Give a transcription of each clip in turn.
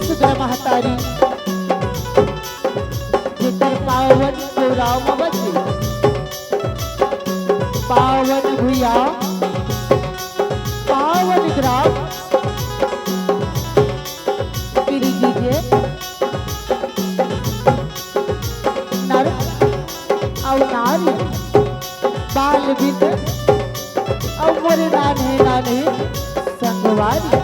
सुंदर महतारी जेकर पावन गौराव बचे पावन भूया पावन ग्राम पीढ़ी के नर और नारी बाल बिंद और मोरे नाने नाने संगवारी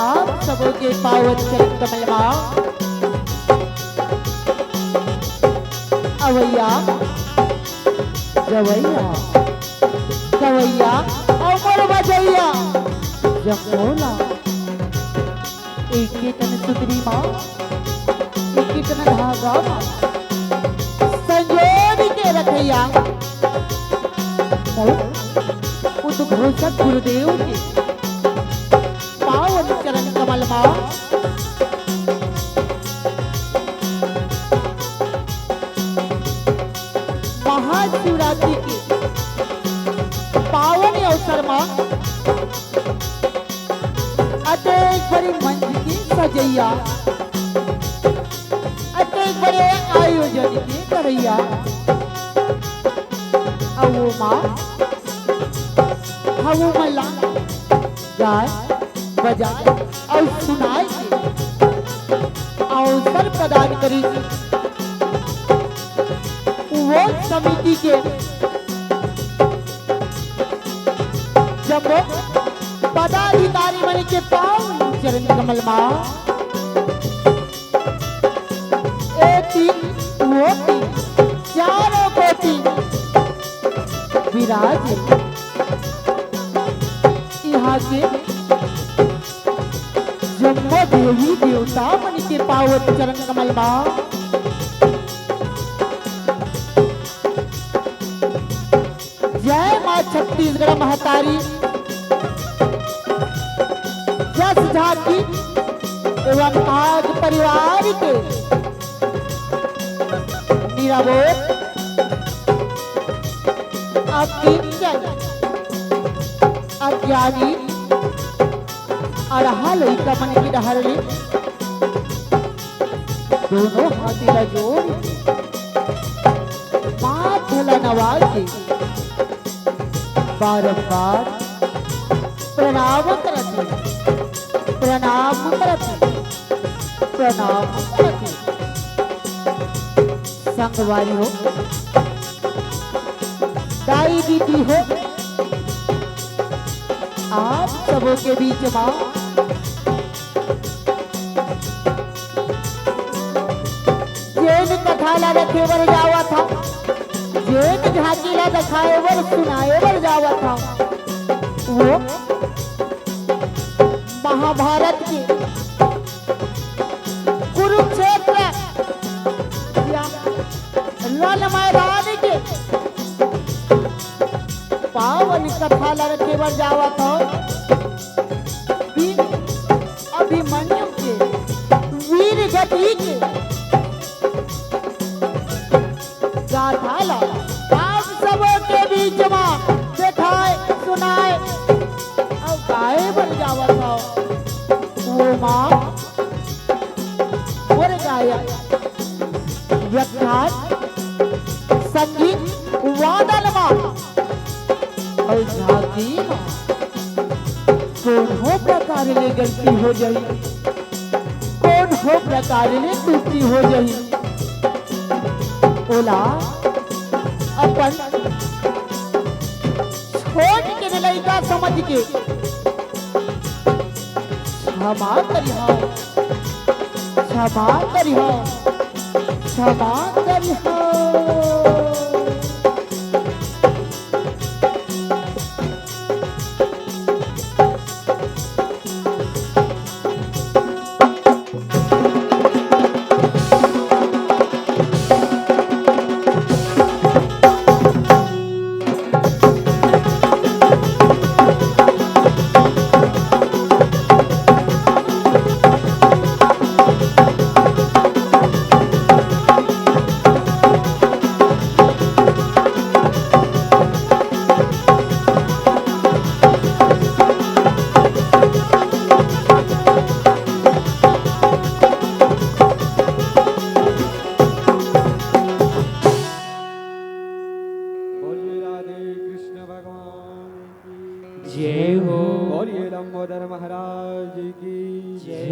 आप सबों के पावन चरण कमल माँ अवैया जवैया कवैया और बजैया जमोला एक ही तन सुतरी माँ एक ही तन धागा माँ संजोग के रखैया उद्घोषक गुरुदेव के पावन चरण कमल माँ महाशिवरात्रि के पावन अवसर माँ अतेक बड़ी मंच की सजैया अतेक बड़े आयोजन की करैया वो माँ हम मल्ला गाय बजा और सुनाए अवसर प्रदान करी वो समिति के जब पदाधिकारी बने के पावन चरण कमल माँ चारों कोटि विराज यहाँ के जम्मो देवी देवता मन के पावन चरण कमल माँ जय माँ छत्तीसगढ़ महतारी जस झांकी एवं नाग परिवार के निरावोर अकिंचन अज्ञानी अड़हल कमन की डहरली दोनों हाथी जोड़ माथ नवाज के बारंबार प्रणाम करती प्रणाम करती प्रणाम करती संगवारी हो दाई दीदी हो आप सबों के बीच माँ जेन कथाला रखे बर जावा था जेन झांकीला दिखाए बर सुनाए बर जावा था वो महाभारत के कुरुक्षेत्र रण मैदान के पावन कथा रखे बर जावा था अभिमन्यु के वीर गति के गाथाला आप सबों के बीच में दिखाए सुनाए और गाए बन जावा था वो माँ और गायक व्याख्यान संगीत वादन माँ और झांकी माँ कौन हो प्रकार ले गलती हो जाई कौन हो प्रकार ले टूटी हो जाई ओला अपन छोट के लड़का समझ के क्षमा करिहा क्षमा करिहा क्षमा करिहा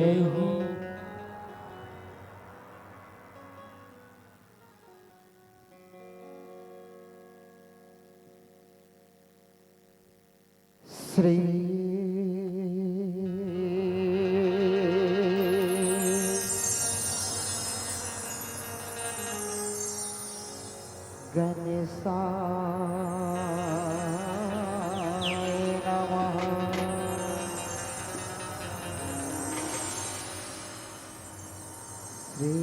जय हो। श्री गणेशाय नमः। श्री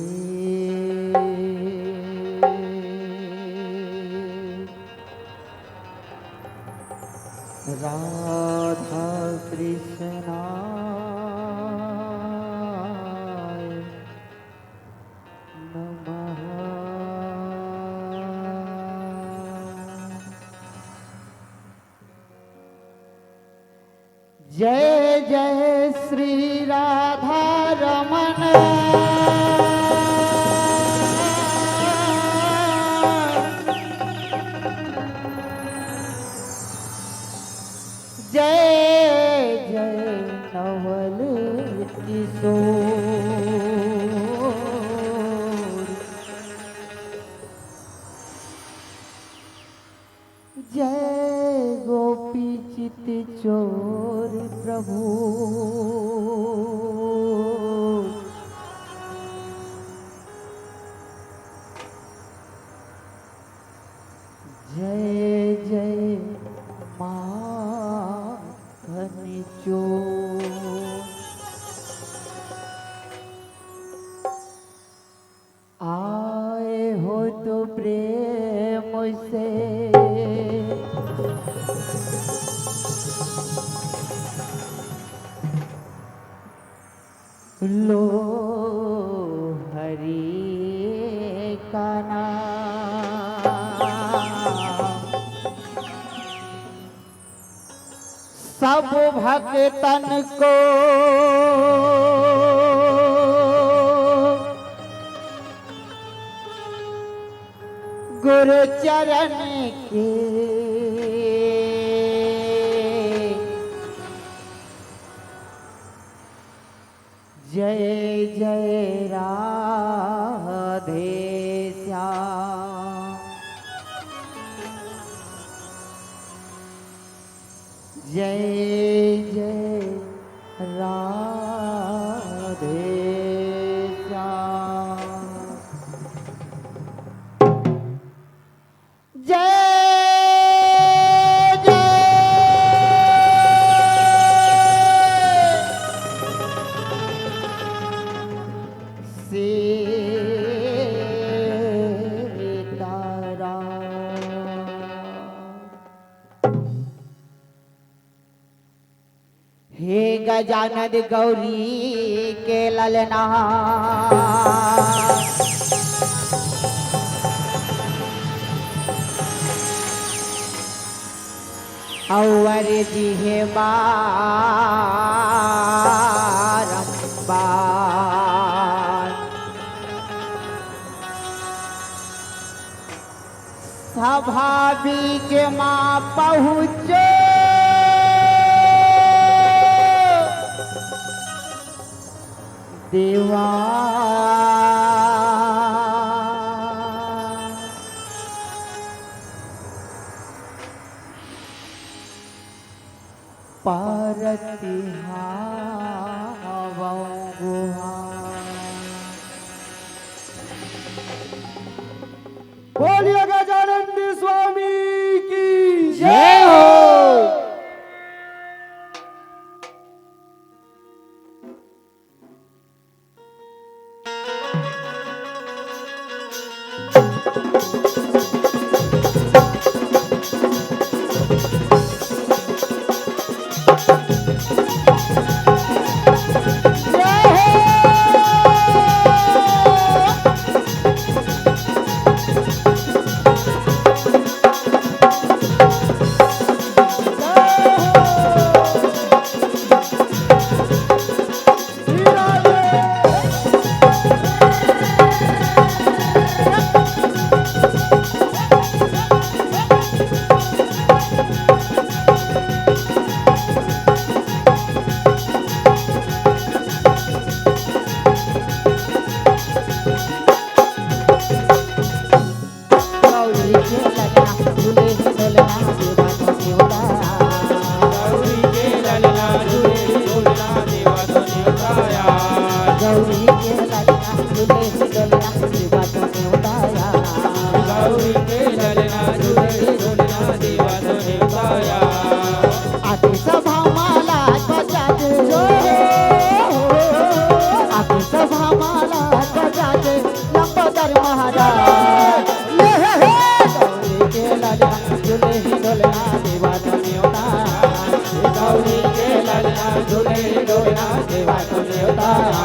राधा कृष्णाय नमः। जय जय श्री राधा रमण। जय जय नवल किशोर। जय गोपी चित चोर प्रभु। जय जय माखन चोर। आए हो तो प्रेम से लो हरि का नाम। सब भक्तन को गुरु चरण के जय जय राधे श्याम। जय जय राधे श्याम। जय हे गजानन गौरी के ललना। और जी है बारंबार। सभा बीच माँ पहुँचो देवा। पारती गुहा। बोलिए गजानंद स्वामी की जय हो। गौरी के ललना झूले डोलना देवा तो न्योताया गौरी के ललना झूले डोलना देवा तो न्योताया आके सभा माला बजा दे आके सभा माला बजा दे लंबोदर महाराज गौरी के ललना झूले डोलना देवा तो न्योताया गौरी के ललना झूले डोलना देवा तो न्योताया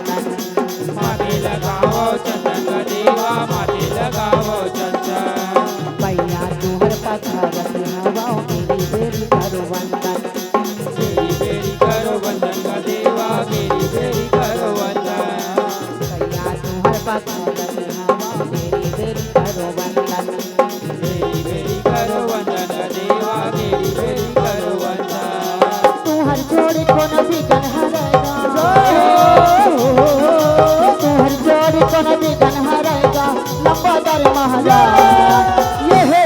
माथे लगावो चंदन देवा माथे लगावो चंदन पैया तुहर पथरत हवा मेरी बेरी करो वंदन मेरी बेरी करो वंदन देवा मेरी बेरी करो वंदन पैया तुहर पथरत हवा मेरी बेरी करो वंदन मेरी बेरी करो वंदन देवा मेरी बेरी करो वंदन तुहर जोड़ी कोन भी गन हरेगा तुहर जोड़ी कोन भी गन हरेगा लंबोदर महाराज ये हे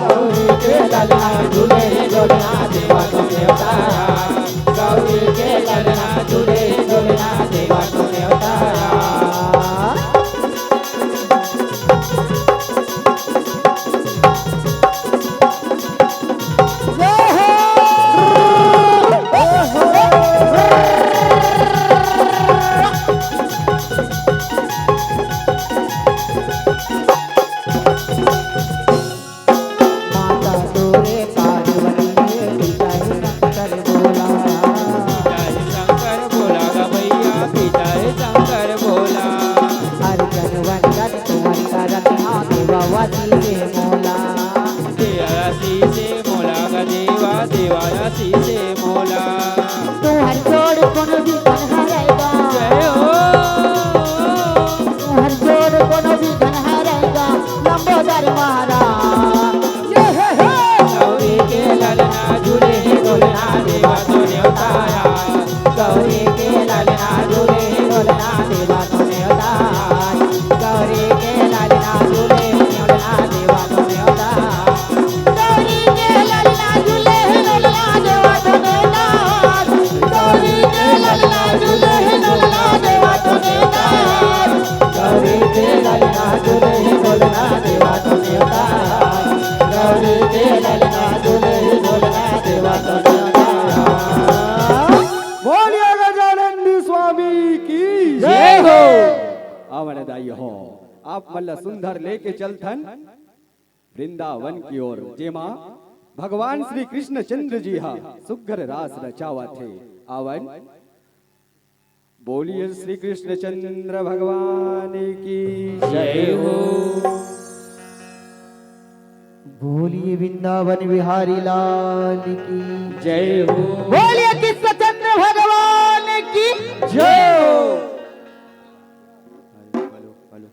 गौरी के ललना झूले डोलना देवा तो न्योताया गौरी के ललना झूले डोलना देवा तो न्योताया माता तोरे पार्वती पिता शंकर बोला पिता है शंकर बोला गा भैया पिता है शंकर बोला अर्जन वंदन तुम्हारी करत हाँ देवावती से मोला देवासी से मोला गा देवा देवासी से मोला तुहर जोड़ कोन भी गन हरेगा जय हो तुहर जोड़ कोन भी गन हरेगा लंबोदर महाराज ये हे गौरी के ललना झूले डोलना देवा तो न्योताया गौरी के ललना झूले डोलना देवा तो न्योताया गौरी के ललना झूले डोलना देवा तो न्योताया गौरी के ललना झूले डोलना देवा तो नेताज गौरी के ललना झूले डोलना देवा तो नेताज गौरी के ललना झूले डोलना देवा तो न्योताया गौरी के ललना झूले डोलना देवा तो न्योताया बोलिए गजानंद स्वामी की जय हो आवण दाई हो आप मल्ल सुंदर लेके चलथन वृंदावन की ओर जेमा भगवान श्री कृष्ण चंद्र जी हा सुघर रास रचावा थे आवन बोलिए श्री कृष्ण चंद्र भगवान की जय हो बोलिए वृंदावन बिहारी लाल की जय हो बोलिए कृष्णचंद्र भगवान की जय हो हेलो हेलो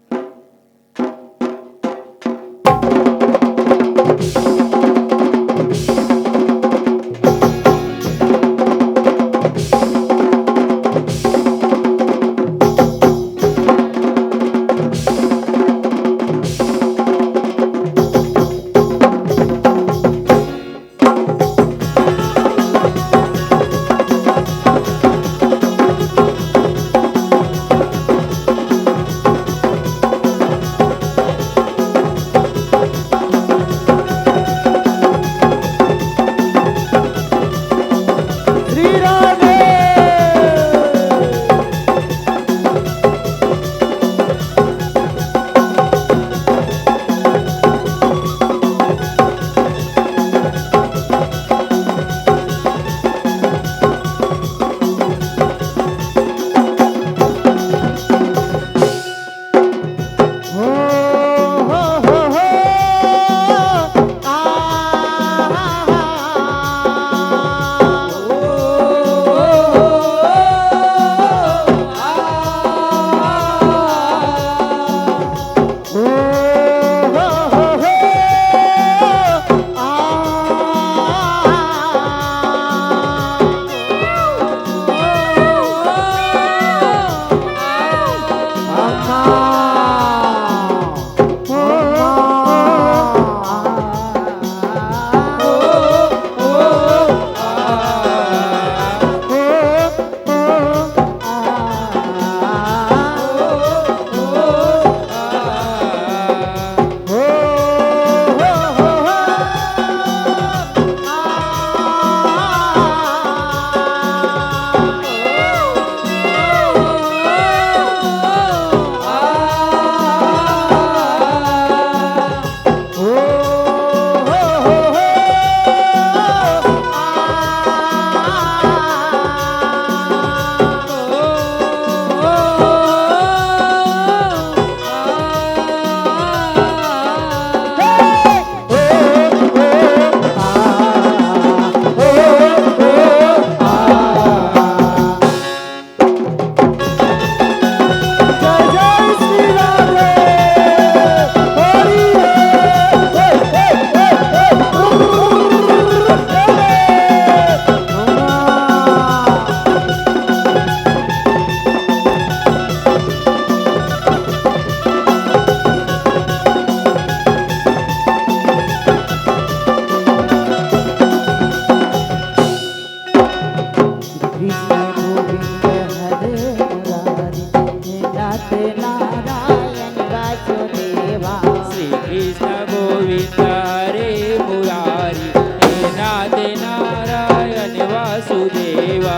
कृष्ण गोविंद हरे मुरारी हे नाथ नारायण वासुदेवा श्री कृष्ण गोविंद हरे मुरारी हे नाथ नारायण वासुदेवा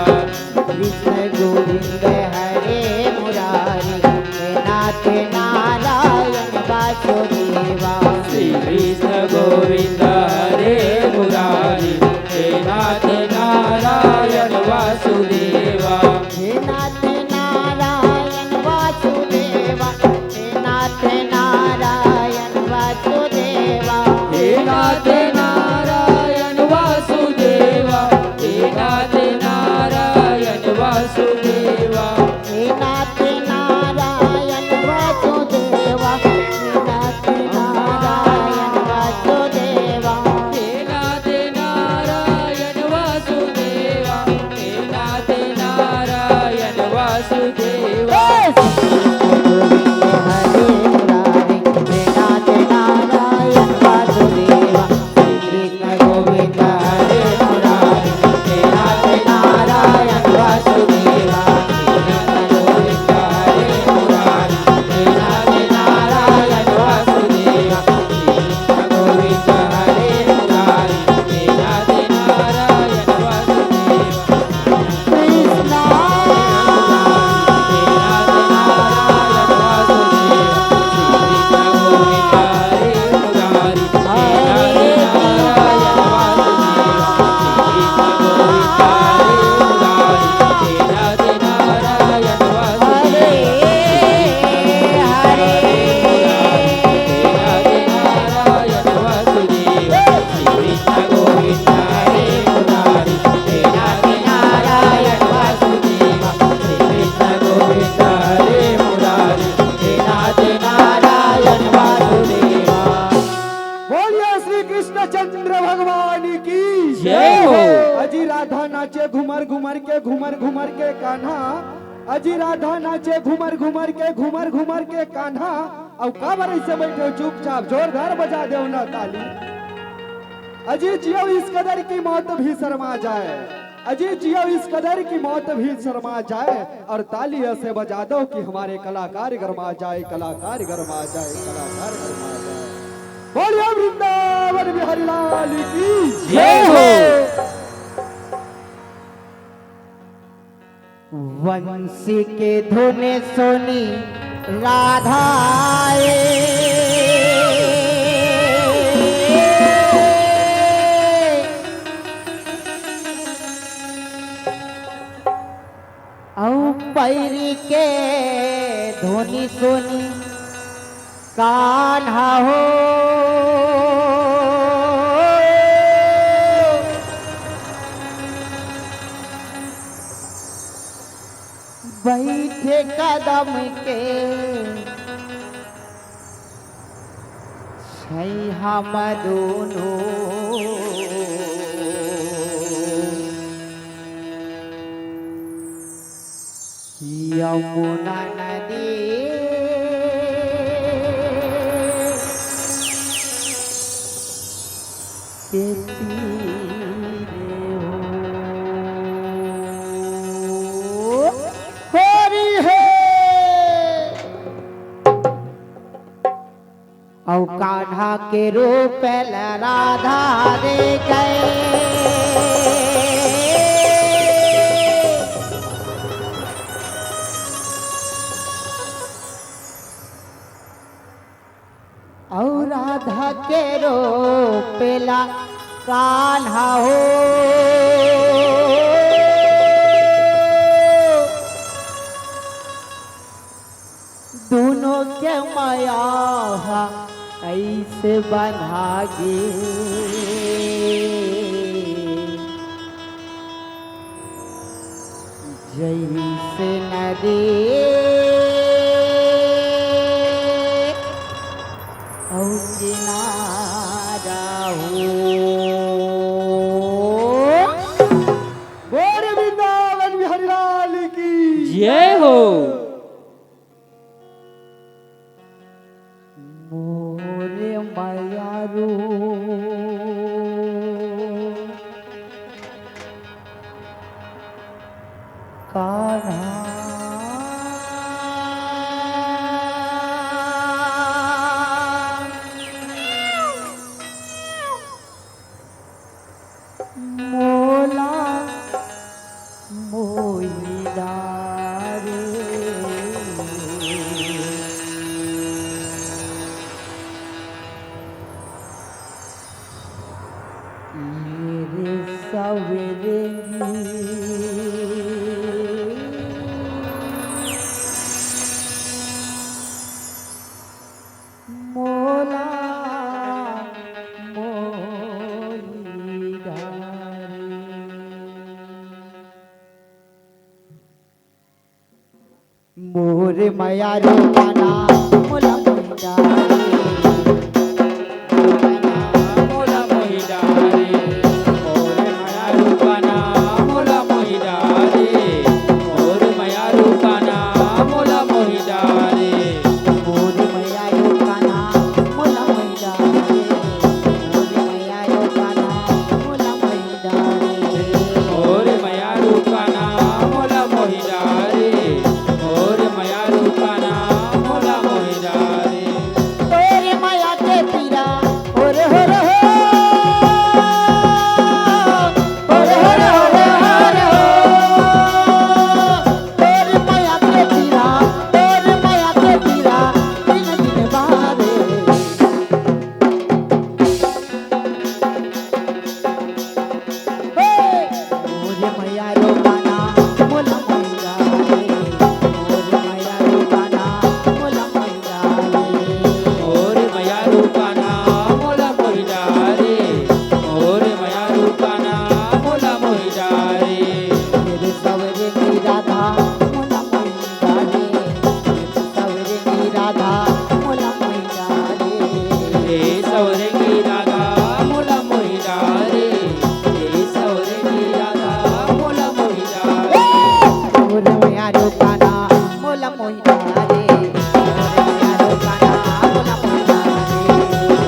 कृष्ण गोविंद हरे मुरारी हे नाथ नारायण वासुदेवा श्री कृष्ण गोविंद हरे मुरारी हे नाथ नारायण वासुदेवा हे नाथ नारायण वासुदेवा हे नाथ नारायण वासुदेवा हे नाथ नारायण वासुदेवा हे नाथ नारायण वासुदेवा हे नाथ नारायण वासुदेवा हे नाथ नारायण वासुदेवा हे नाथ नारायण वासुदेवा हे नाथ नारायण वासुदेवा गोविंद हरे मुरारी हे नाथ नारायण वासुदेवा कृष्ण गोविंद हरे मुरारी हे नाथ नारायण वासुदेवा कृष्ण गोविंद हरे मुरारी हे नाथ नारायण वासुदेवा कृष्ण गोविंद हरे मुरारी हे नाथ नारायण वासुदेवा कृष्ण हरे हरे बोलिए श्री कृष्ण चंद्र भगवान की जय हो। अजी राधा नाचे घुमर घुमर के कान्हा अजी राधा नाचे घुमर घुमर के कान्हा अब काबर ऐसे बैठे हो चुपचाप जोरदार बजा दो ना ताली अजी जियो इस कदर की मौत भी शर्मा जाए अजी जियो इस कदर की मौत भी शर्मा जाए और ताली ऐसे बजा दो कि हमारे कलाकार गरमा जाए कलाकार गरमा जाए कलाकार गरमा जाए बोलिए वृंदावन बिहारी लाल की जय हो। वंशी के धुन सुनी राधाए औ पैरी के धुनी सुनी कान्हा हो बैठे कदम के हम दोनों यमुना नदी के तीरे हो रही है औ कान्हा के रूप राधा दे गए और राधा के रोपेला कान्हा हो दोनोके माया ऐसे बंधागे जैसे नदी और किनारा हो बोले वृंदावन बिहारी लाल की जय हो। मोरे मायारू मोला मोहिदा रे मेरे सवेरे मोला मोहिदा मोर माया रूपाना मोला मोहिदा मोला मोहिदा रे मोर माया रूपाना मोला मोहिदा रे मोर माया रूपाना मोला मोहिदा रे मोर माया रूपाना मोला मोहिदा रे मोर माया रूपाना मोला मोहिदा रे मोर माया रूपाना मोला मोहिदा रे मोर माया रूपाना मोला मोहिदा रे तोरे माया के पीरा ओरे हो रे हो ओरे हो रे हो रे हो तोरे माया के पीरा दिन दिन बारे मोरे माया रूपाना मोला मोहिदा रे मोरे माया रूपाना मोला मोहिदा रे मोर माया रूपाना मोला मोहिदा रे मोर माया रूपाना मोला मोहिदा रे मेरे सवरे की राधा मोला मोहिदा रे मेरे सवरे की राधा मोला मोहिदा रे हे सौरे की राधा मोला मोहिदा रे हे सौरे की राधा मोला मोहिदा रे मोरे माया रूपाना मोला मोहिदा रे मोरे माया रूपाना मोला मोहिदा रे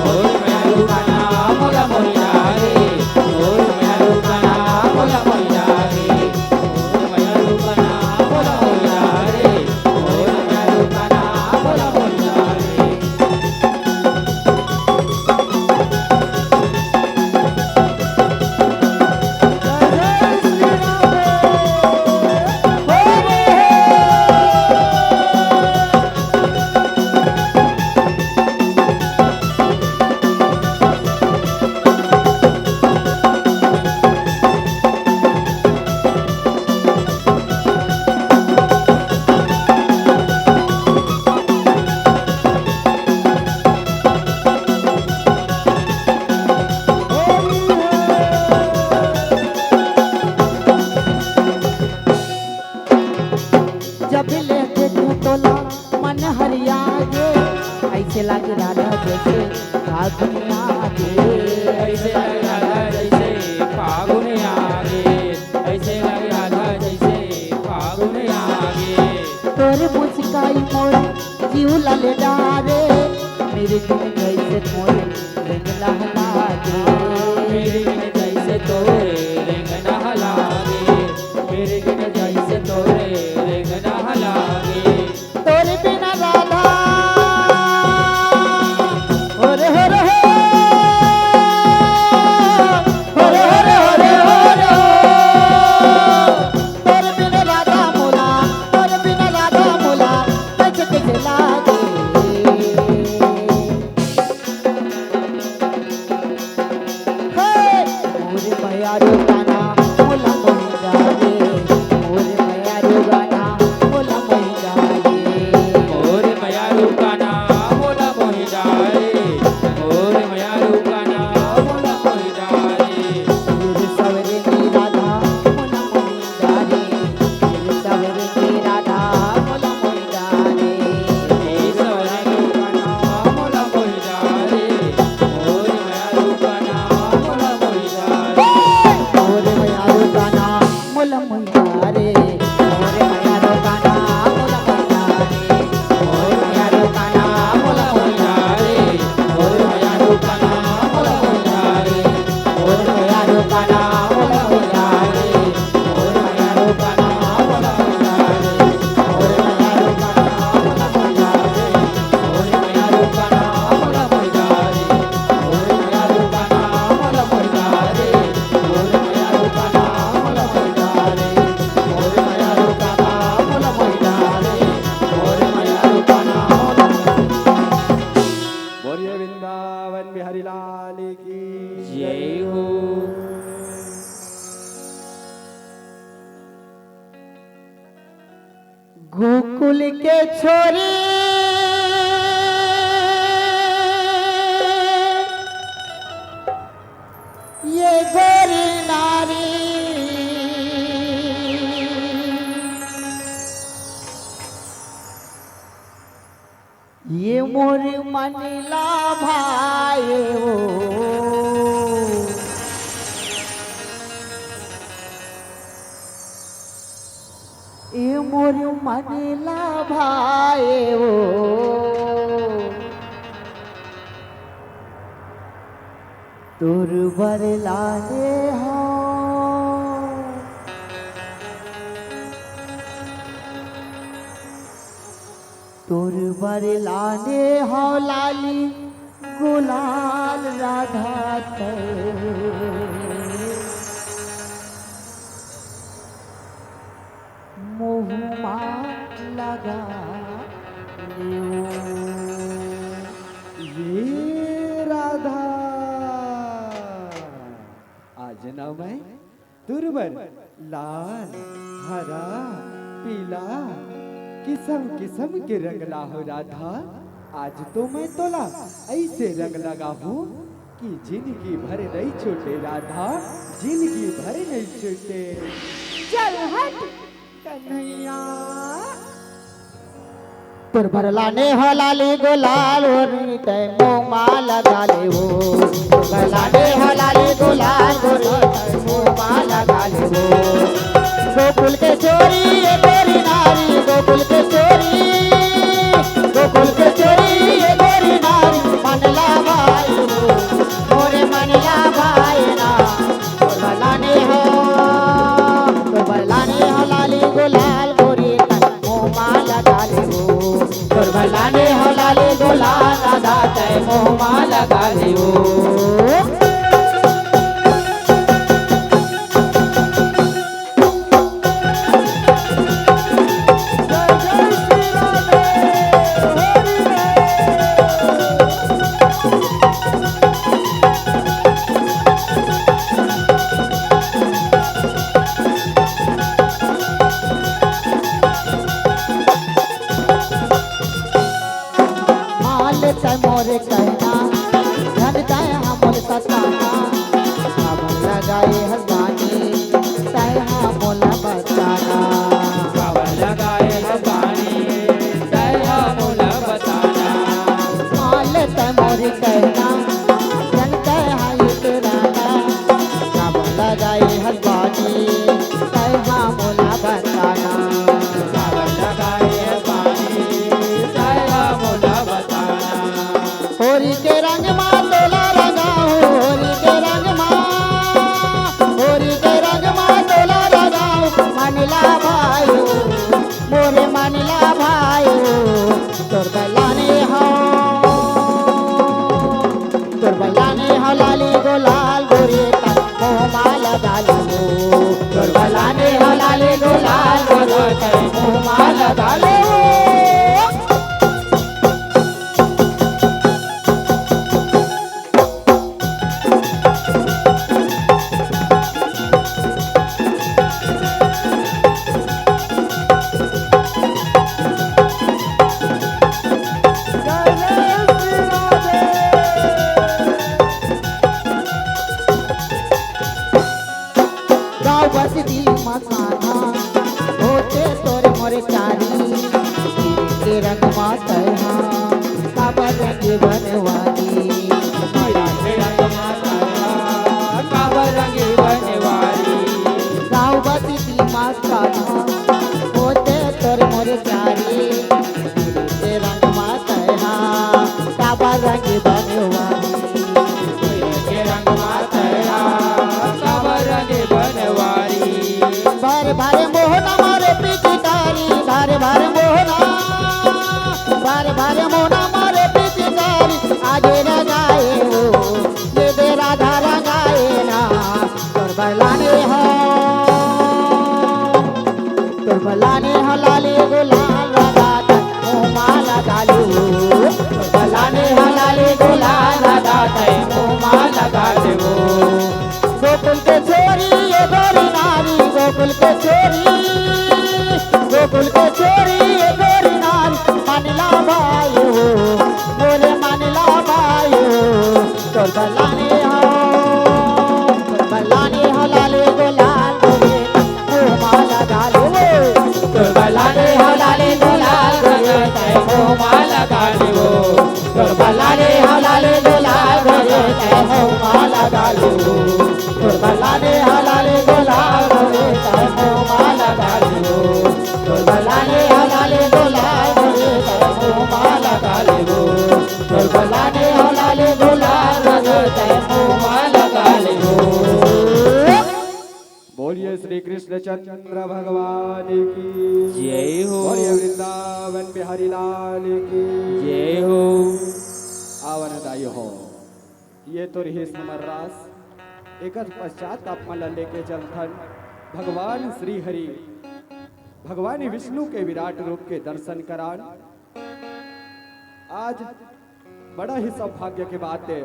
मोर माया रूपाना मोला मोहिदा रे मोर माया रूपाना मोला मोहिदा रे मोर माया रूपाना मोला मोहिदा रे मोर माया रूपाना मोला मोहिदा रे जब लेके तू तोला मन हरिया गे ऐसे लागे राधा जैसे दुनिया गे ऐसे लगे राधा जैसे फागुन आगे ऐसे लगे राधा जैसे फागुन आगे तोरे मुस्काई मोर जीव लले डारे मेरे दिल जैसे मोर रंगला लागे मेरे बिन जैसे तोरे रेंगना लागे मेरे बिन जैसे तोरे रेंगना लागे तोरे बिना राधा ओरे हो रे हो ओरे हो रे हो रे हो रे हो तोरे बिना राधा मोला तोरे बिना राधा मोला कैसे कैसे लागे मोरे माया रूपाना मोला मोहिदा रे मोरे माया रूपाना मोला मोहिदा रे मोर माया रूपाना मोला मोहिदा रे मोर माया रूपाना मोला मोहिदा रे मेरे सवरे की राधा मोला मोहिदा रे मेरे सवरे की राधा मोला मोहिदा रे हे सौरे रूपाना मोला मोहिदा रे मोर माया रूपाना मोला मोहिदा रे मोरे माया रूपाना मोला मोहिदा रे मोरे माया रूपाना मोला मोहिदा रे मोर माया रूपाना मोला मोहिदा रे मोर माया रूपाना मोला मोहिदा रे मोरे माया रूपाना मोला मोहिदा रे मोर माया रूपाना मोला गोकुल के छोरी ये गोरी नारी ये मोर मनला भाई ओ ये मोर मनला भाई ओ तोर बरलाने हो तोर बरलाने हो लाली गुलाल राधा ते मुहुमा लगा ये राधा आज ना मैं दुर्बर लाल हरा पीला किस्म किस्म के रंग ला हो राधा। आज तो मैं तोला ऐसे रंग लगा हूँ कि जिंदगी भर नहीं छूटे राधा, जिंदगी भर नहीं छूटे। चल हट कन्हैया तोर बरलाने हो लाली गुलाल ओरी ते मोमा लगा ले हो बरलाने हो लाली गुलाल ओरी ते मोमा लगा ले हो गोकुल के चोरी ये गोरी नारी गोकुल के चोरी ये गोरी नारी मनला भाई हो मोरे मनला भाई ना तोर बरलाने हो लाली गुलाल गोरी ते मोमा लगा ले हो तोर बरलाने हो लाली गुलाल राधा ते मोमा लगा ले हो मोरे कहना धन तय हमल सताना हम लगाए हसानी तय हमल बताना बाबा लगाए हसानी दया मोला बताना माल तय मोरे कहना धन तय हाय तेराना हम लगाए हसानी तय हमल बताना बाबा लगाए हसानी दया मोला बताना होरी के रंग माँ तोला लगाओ होरी के रंग माँ तोला लगाओ मनला भाई मोरे मनला भाई तोर बलाने हो लाली गुलाल गोरी तक मोहमा लगा लो तोर बलाने हो लाली गुलाल गोरी तक मोहमा लगा लो बसती मसाना होते तोरे मोरे चारी के रंग माता काबर के बनवारी काबर रंगी बनवारी गाँव बसती मसाना होते तोरे मोरे चारी के रंग माता काबर रंग बनवारी के रंग माता काबर रंगी बनवारी बारे बारे मोहना मारे पिचकारी बारे बारे मोहना मारे पिचकारी आगे न गाए हो ये दे राधा रंगाए ना तोर बलाने हो लाली गुलाल राधा तक मोमा लगा लो तोर बलाने हो लाली गुलाल राधा तक मोमा लगा लो गोकुल के छोरी ये गोरी नारी गोकुल के छोरी बलाने हो लाले गुलाल गोरे माला डाले वो बलाने हो लाले गुलाल गोरे तैमो माला डाले वो बलाने हो लाले गुलाल गोरे तैमो माला डाले वो बलाने हो लाले गुलाल गोरे तैमो माला डाले वो बलाने हो लाले गुलाल गोरे तैमो माला डाले वो बलाने हो लाले गुलाल गोरे तैमो माला डाले वो। बोलिए श्री कृष्ण चंद्र भगवान की जय हो। बोलिए वृंदावन बिहारी लाल की जय हो। आवन दाई हो ये तो रही समर्रास एक पश्चात आप मला लेके चलथन भगवान श्री हरि भगवान विष्णु के विराट रूप के दर्शन करान। आज बड़ा ही सौभाग्य की बात है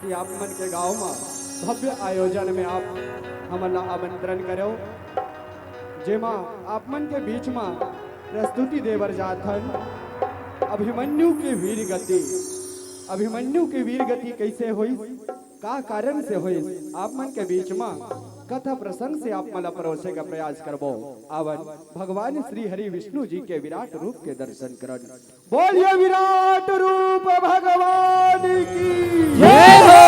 कि आप मन के गांव में भव्य आयोजन में आप हमला आमंत्रण करो जेमा आप मन के बीच में प्रस्तुति देवर जाथन अभिमन्यु की वीर गति कैसे हुई का कारण से हुई आप मन के बीच में कथा प्रसंग से आप मला परोसे का प्रयास करबो। आवन भगवान श्री हरि विष्णु जी के विराट रूप के दर्शन करन। बोलिए विराट रूप भगवान की जय हो।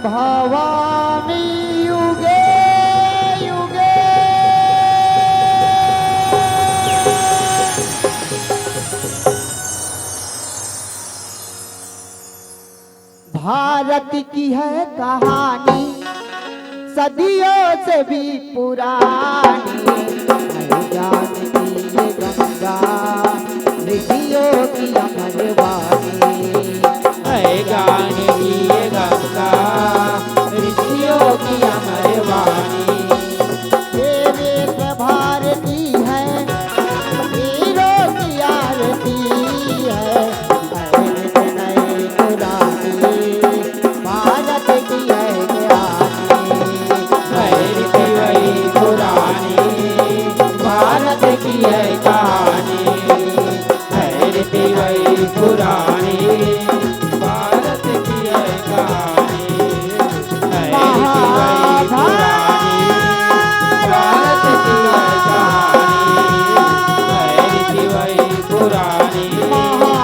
भवानी युगे भारत की है कहानी सदियों से भी पुरानी। है जानती ये गंगा ऋषियों की अमर वाणी। है ज्ञान की ये गंगा ऋषियों की अमर वाणी। देवेश भारती है वीरों की आरती है। अमृत नई पुरानी भारत की है ज्ञानी। रीति वही पुरानी भारत की है कहानी। रीति वही पुरानी भारत की है कहानी। रीति वही पुरानी भारत की है कहानी। रीति वही पुरानी भारत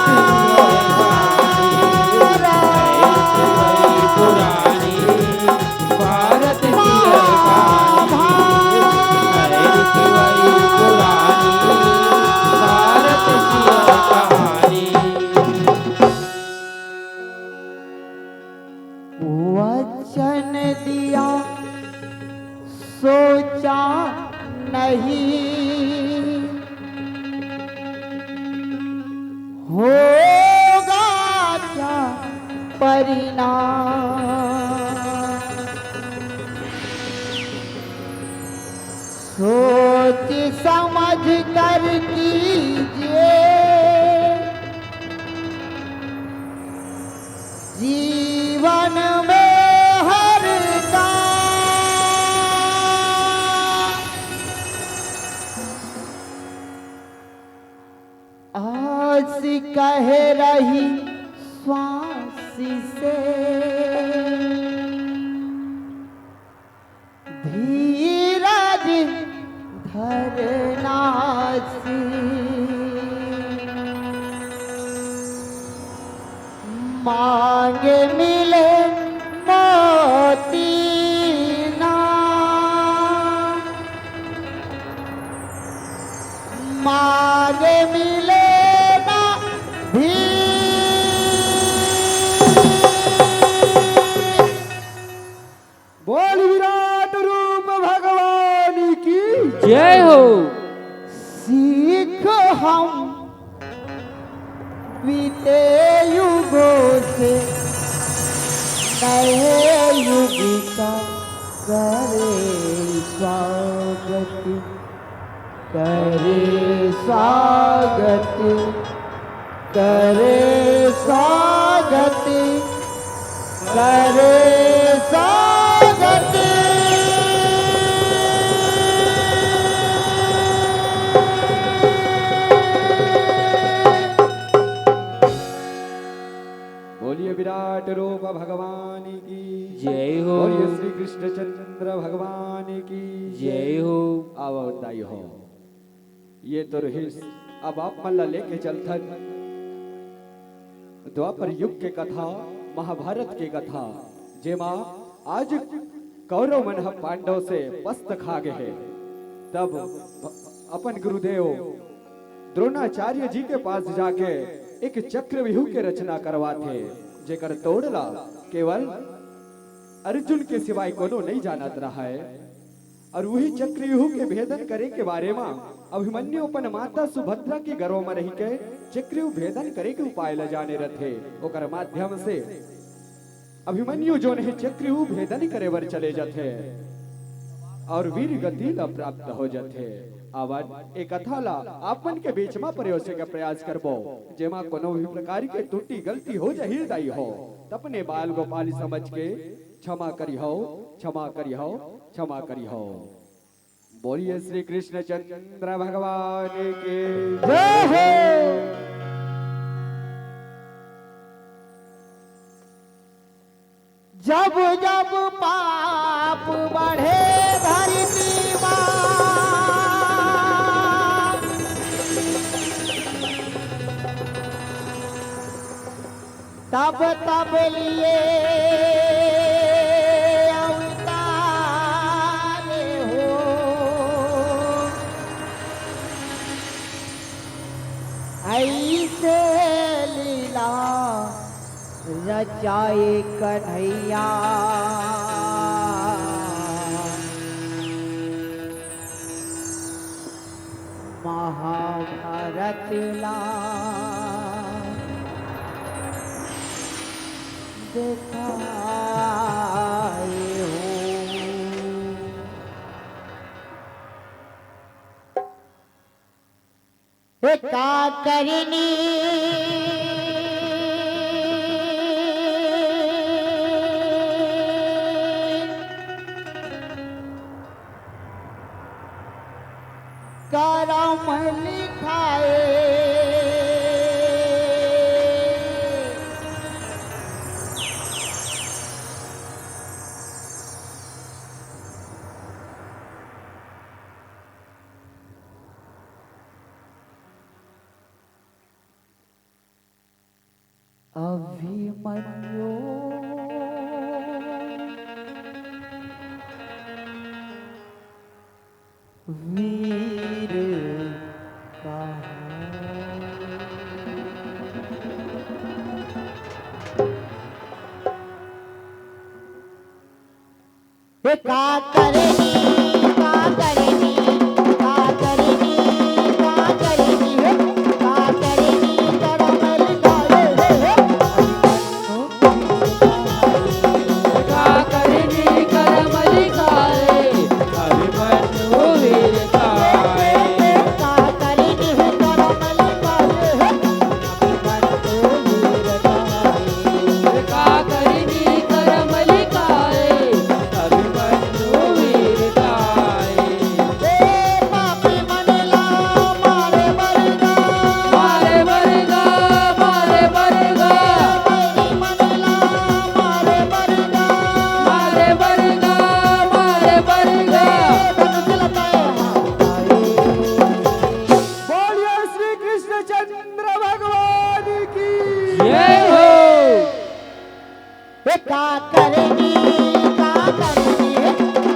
की है कहानी। रीति वही पुरानी भारत की है कहानी। रीति वही पुरानी भारत की है कहानी। वचन दिया सोचा नहीं होगा क्या परिणाम। सोच समझ कर कीजिए जीवन में हर काम। आस कह रही श्वास से धीरज धरना सी। मांगे मिले मोती ना मांगे मिले ना भी। बोल विराट रूप भगवान की जय हो। सीख हम बीते युगों से नए युग का करे स्वागत। करे स्वागत करे स्वागत करे स्वागत। बोलिए विराट रूप भगवान की जय हो। बोलिए श्री कृष्ण चंद्र भगवान की जय हो। आवताई हो। ये तो रही अब आप मल्ला लेके चलथन द्वापर युग के कथा महाभारत के कथा जेमा आज कौरव मन पांडव से पस्त खा गए। तब अपन गुरुदेव द्रोणाचार्य जी के पास जाके एक चक्रव्यूह के रचना करवाते जेकर तोड़ला केवल अर्जुन के सिवाय कोनो नहीं जानत रहा है। और वही चक्रव्यूह के भेदन करे के बारे में अभिमन्यु अपन माता सुभद्रा के गर्भ में रही के चक्रव्यूह भेदन करे के उपाय ल जाने रथे। ओकर माध्यम से अभिमन्यु जो नहीं चक्रव्यूह भेदन करे बर चले जाते और वीर गति ला प्राप्त हो जाते। आवाज एक कथा ला आपन के बीच में प्रयोग के प्रयास करबो जेमा कोनो भी प्रकार के त्रुटि गलती हो जा हृदय हो तपने बाल गोपाल समझ के क्षमा करी हो क्षमा करी हो क्षमा करी हो। बोलिए श्री कृष्ण चंद्र भगवान के जय हो। जब जब पाप बढ़े धरती माँ तब तब लिए अवतारे हो। ऐसे लीला रचाए कन्हैया महाभारत ला दिखाए हो। का करनी करम लिखाए अभिमन्यु वीर का करेगी का करेगी का करेगी का करेगी का करेगी करम लिखाए का करनी करम लिखाए अभिमन्यु वीर गाए का करेगी करम लिखाए अभिमन्यु वीर गाए का करनी करम लिखाए अभिमन्यु वीर गाए पापी मनला मारे मरगा मारे बरगा मारे बरगा मनला मारे मरगा मारे बरगा मारे बरगा धनुष लताए बोलिए श्री कृष्ण चंद्र भगवान की जय हो का करेगी का करेगी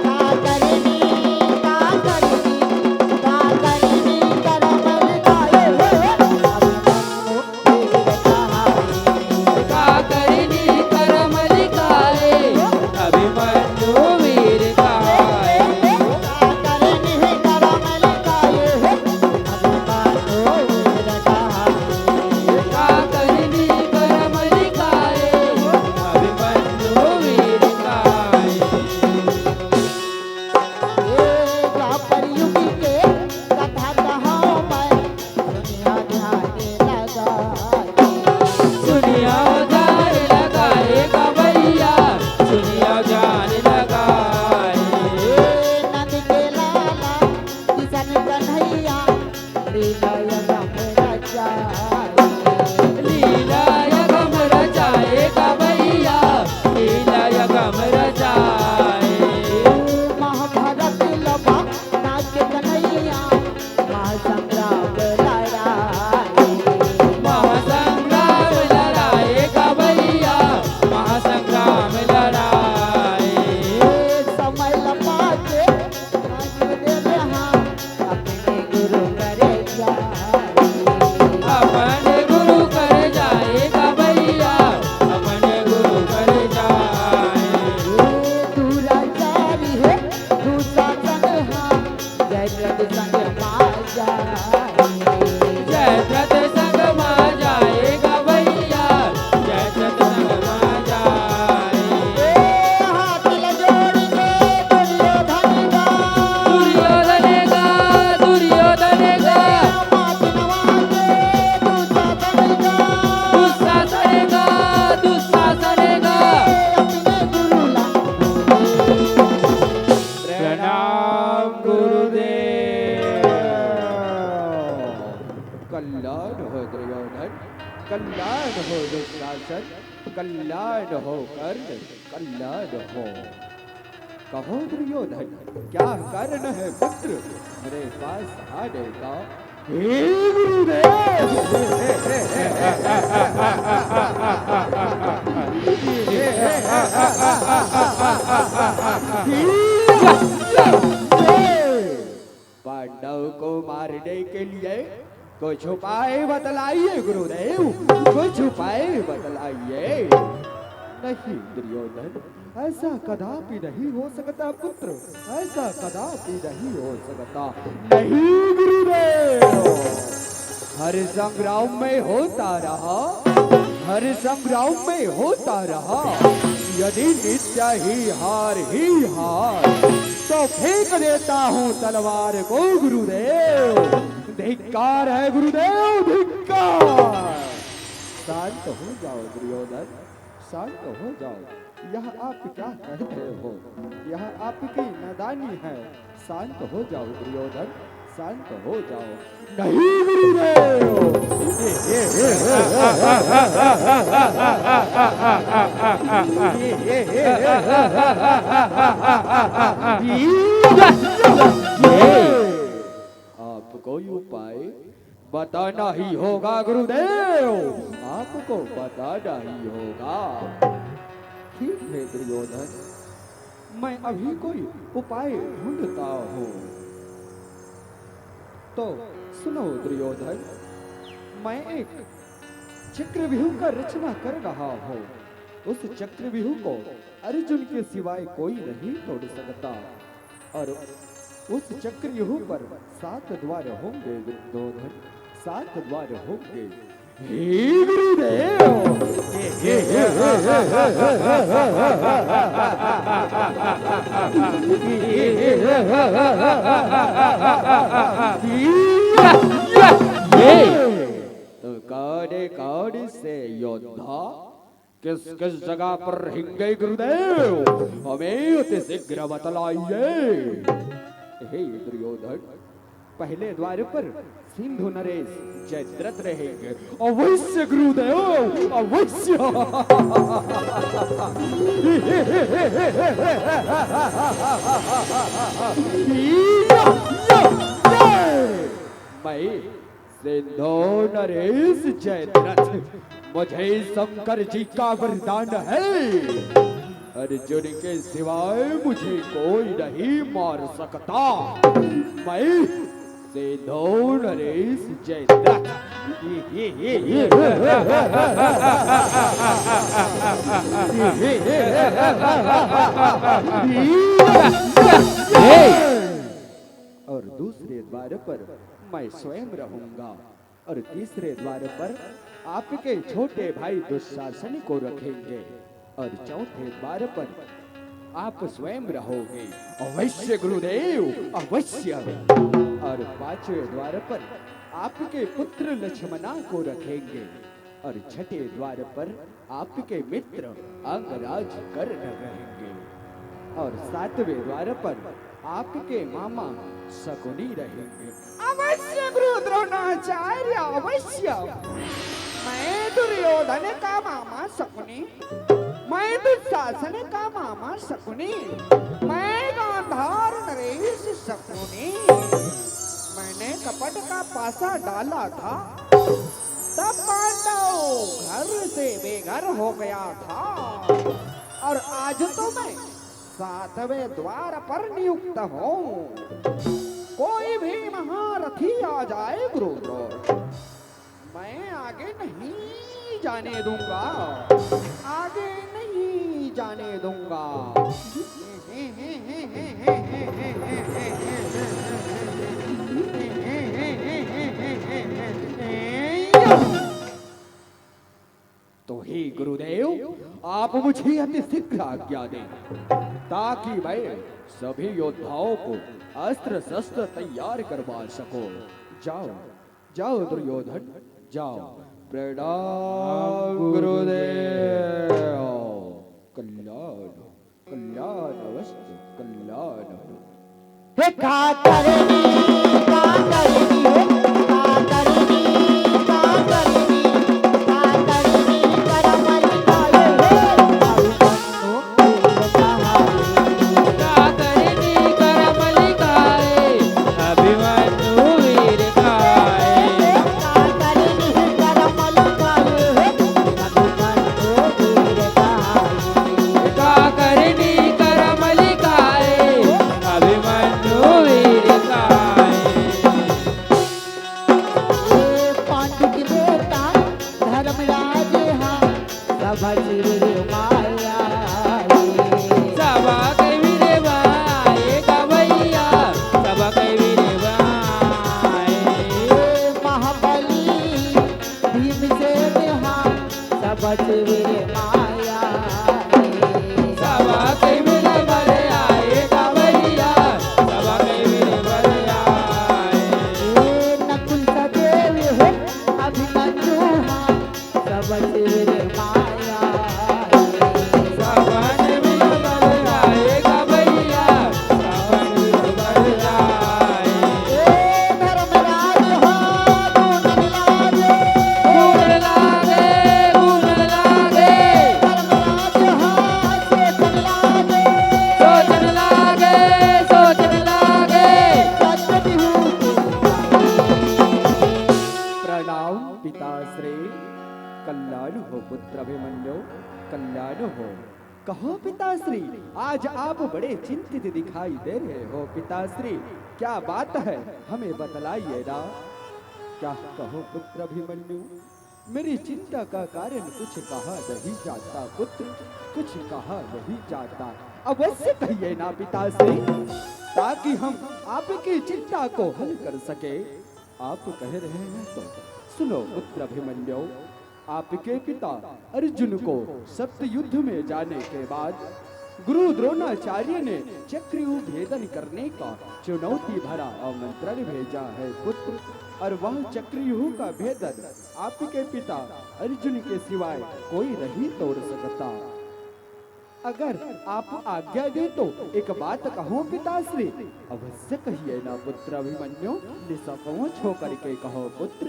का करेगी का करेगी का करेगी करम लिखाए का करनी करम लिखाए अभिमन्यु वीर गाए का करेगी करम लिखाए अभिमन्यु वीर गाए का करनी करम लिखाए अभिमन्यु वीर गाए द्वापर युग के कथा कहाओ मैं दुनिया ध्यान लगाए सुनिया जान लगाए कवैया सुनिया जान लगाए नंद के लाला किशन कन्हैया लीला यगम रचाए लीला यगम रचाए कवैया लीला यगम रचाए महाभारत लबा नाच कन्हैया महासंग्राम लड़ाए महासंग्राम लड़ाए कवैया महासंग्राम लड़ाए समय लपा के नाच दे रहा अपने गुरु करे जाए अपने गुरु कर जाए कवैया अपने गुरु कर जाए दुराचारी है दूसरा संग हाँ जय जग संग पा जाए जय प्रत संग मा जाए कवैया जय प्रत संग मा जाए हाथ जोड़ के दुर्योधन का दुर्योधन गा दुर्योधन गा मात नवा के दुशासन का दुशासन गा दुशासन गा अपने गुरु ला प्रणाम गुरुदेव कल्याण हो दुर्योधन कल्याण हो दुशासन कल्याण हो कर्ण कल्याण हो। कहो दुर्योधन क्या कारण है पुत्र मेरे पास आने का। हे गुरुदेव पांडव को मारने के लिए कुछ उपाय बतलाइए गुरुदेव, कुछ उपाय बतलाइए। नहीं दुर्योधन, ऐसा कदापि नहीं हो सकता पुत्र, ऐसा कदापि नहीं हो सकता। नहीं गुरुदेव, हर संग्राम में होता रहा, हर संग्राम में होता रहा। यदि नित्य ही हार तो फेंक देता हूँ तलवार को गुरुदेव। धिक्कार है गुरुदेव, धिक्कार। शांत हो जाओ दुर्योधन, शांत हो जाओ। यह आप क्या कह रहे हो, यह आपकी नादानी है। शांत हो जाओ दुर्योधन, शांत हो जाओ। नहीं गुरुदेव, आपको उपाय बताना ही होगा गुरुदेव, आपको बताना ही होगा। ठीक है दुर्योधन, मैं अभी कोई उपाय ढूंढता हूँ। तो सुनो दुर्योधन, मैं एक चक्रव्यूह का रचना कर रहा हूँ। उस चक्रव्यूह को अर्जुन के सिवाय कोई नहीं तोड़ सकता। और उस चक्रव्यूह पर 7 द्वार होंगे दुर्योधन, 7 द्वार होंगे। हे गुरुदेव, तो कौन से योद्धा किस किस जगह पर रहेंगे गुरुदेव, हमें अति शीघ्र बतलाइए। हे दुर्योधन, पहले द्वार पर सिंधु नरेश जयद्रथ रहेंगे। अवश्य गुरुदेव, अवश्य। मैं सिंधु नरेश जयद्रथ, मुझे शंकर जी का वरदान है। अर्जुन के सिवाय मुझे कोई नहीं मार सकता। मैं सिंधु नरेश जयद्रथ। और दूसरे द्वार पर मैं स्वयं रहूंगा। और तीसरे द्वार पर आपके छोटे भाई दुशासन को रखेंगे। और चौथे द्वार पर आप स्वयं रहोगे। अवश्य गुरुदेव, अवश्य। और 5वें द्वार पर आपके पुत्र लक्ष्मणा को रखेंगे। और 6ठे द्वार पर आपके मित्र अंगराज कर्ण रहेंगे। और 7वें द्वार पर आपके मामा शकुनी रहेंगे। अवश्य गुरु द्रोणाचार्य, अवश्य। मैं दुर्योधन का मामा शकुनी, मैं दुशासन का मामा शकुनी, मैं गांधार नरेश शकुनी। मैंने कपट का पासा डाला था, तब पांडव घर से बेघर हो गया था। और आज तो मैं 7वें द्वार पर नियुक्त हूँ। कोई भी महारथी आ जाए गुरुद्रोण, मैं आगे नहीं जाने दूंगा, आगे नहीं जाने दूंगा। तो हे गुरुदेव, आप मुझे अति शीघ्र आज्ञा दें, ताकि मैं सभी योद्धाओं को अस्त्र शस्त्र तैयार करवा सको। जाओ जाओ दुर्योधन, जाओ। प्रणाम गुरुदेव। कल्याण कल्याण अवश्य कल्याण। हे कातरनी कातरनी कातरनी कातरनी कातरनी करमल काले कातरनी करमल काए, अभिमन्यु वीर खाए। कातरनी करमल काले अभिमन्यु वीर खाए। काकरनी करमल काए, अभिमन्यु वीर खाए। सब शिविर माया सब कई वीर भाई गवैया सब कई वीर भाई महाबली भीमसेन हाँ सब शिविर माया सब कई वीर भले गवैया सब कई वीर भले नकुल सदेव हो अभिमन्यु हाँ सब शिविर माया सब कई वीर भले गवैया सब कई वीर भले धर्मराज हाँ गुण लागे धर्मराज हाँ सोचन लागे प्रणाम पिताश्री। कल्याण हो पुत्र अभिमन्यु, कल्याण हो। कहो पिताश्री, आज आप बड़े चिंतित दिखाई दे रहे हो पिताश्री, क्या बात है हमें बतलाइए ना। क्या कहो पुत्र अभिमन्यु, मेरी चिंता का कारण कुछ कहा नहीं जाता पुत्र, कुछ कहा नहीं जाता। अवश्य कहिए ना पिताश्री, ताकि हम आपकी चिंता को हल कर सके। आप कह रहे हैं तो सुनो पुत्र अभिमन्यु, आपके पिता अर्जुन को सप्त युद्ध में जाने के बाद गुरु द्रोणाचार्य ने चक्रव्यूह भेदन करने का चुनौती भरा आमंत्रण भेजा है पुत्र, और वह चक्रव्यूह का भेदन आपके पिता अर्जुन के सिवाय कोई नहीं तोड़ सकता। अगर आप आज्ञा दे तो एक बात कहूं पिताश्री। अवश्य कहिए ना पुत्र अभिमन्यु, निसंकोच होकर के कहो पुत्र।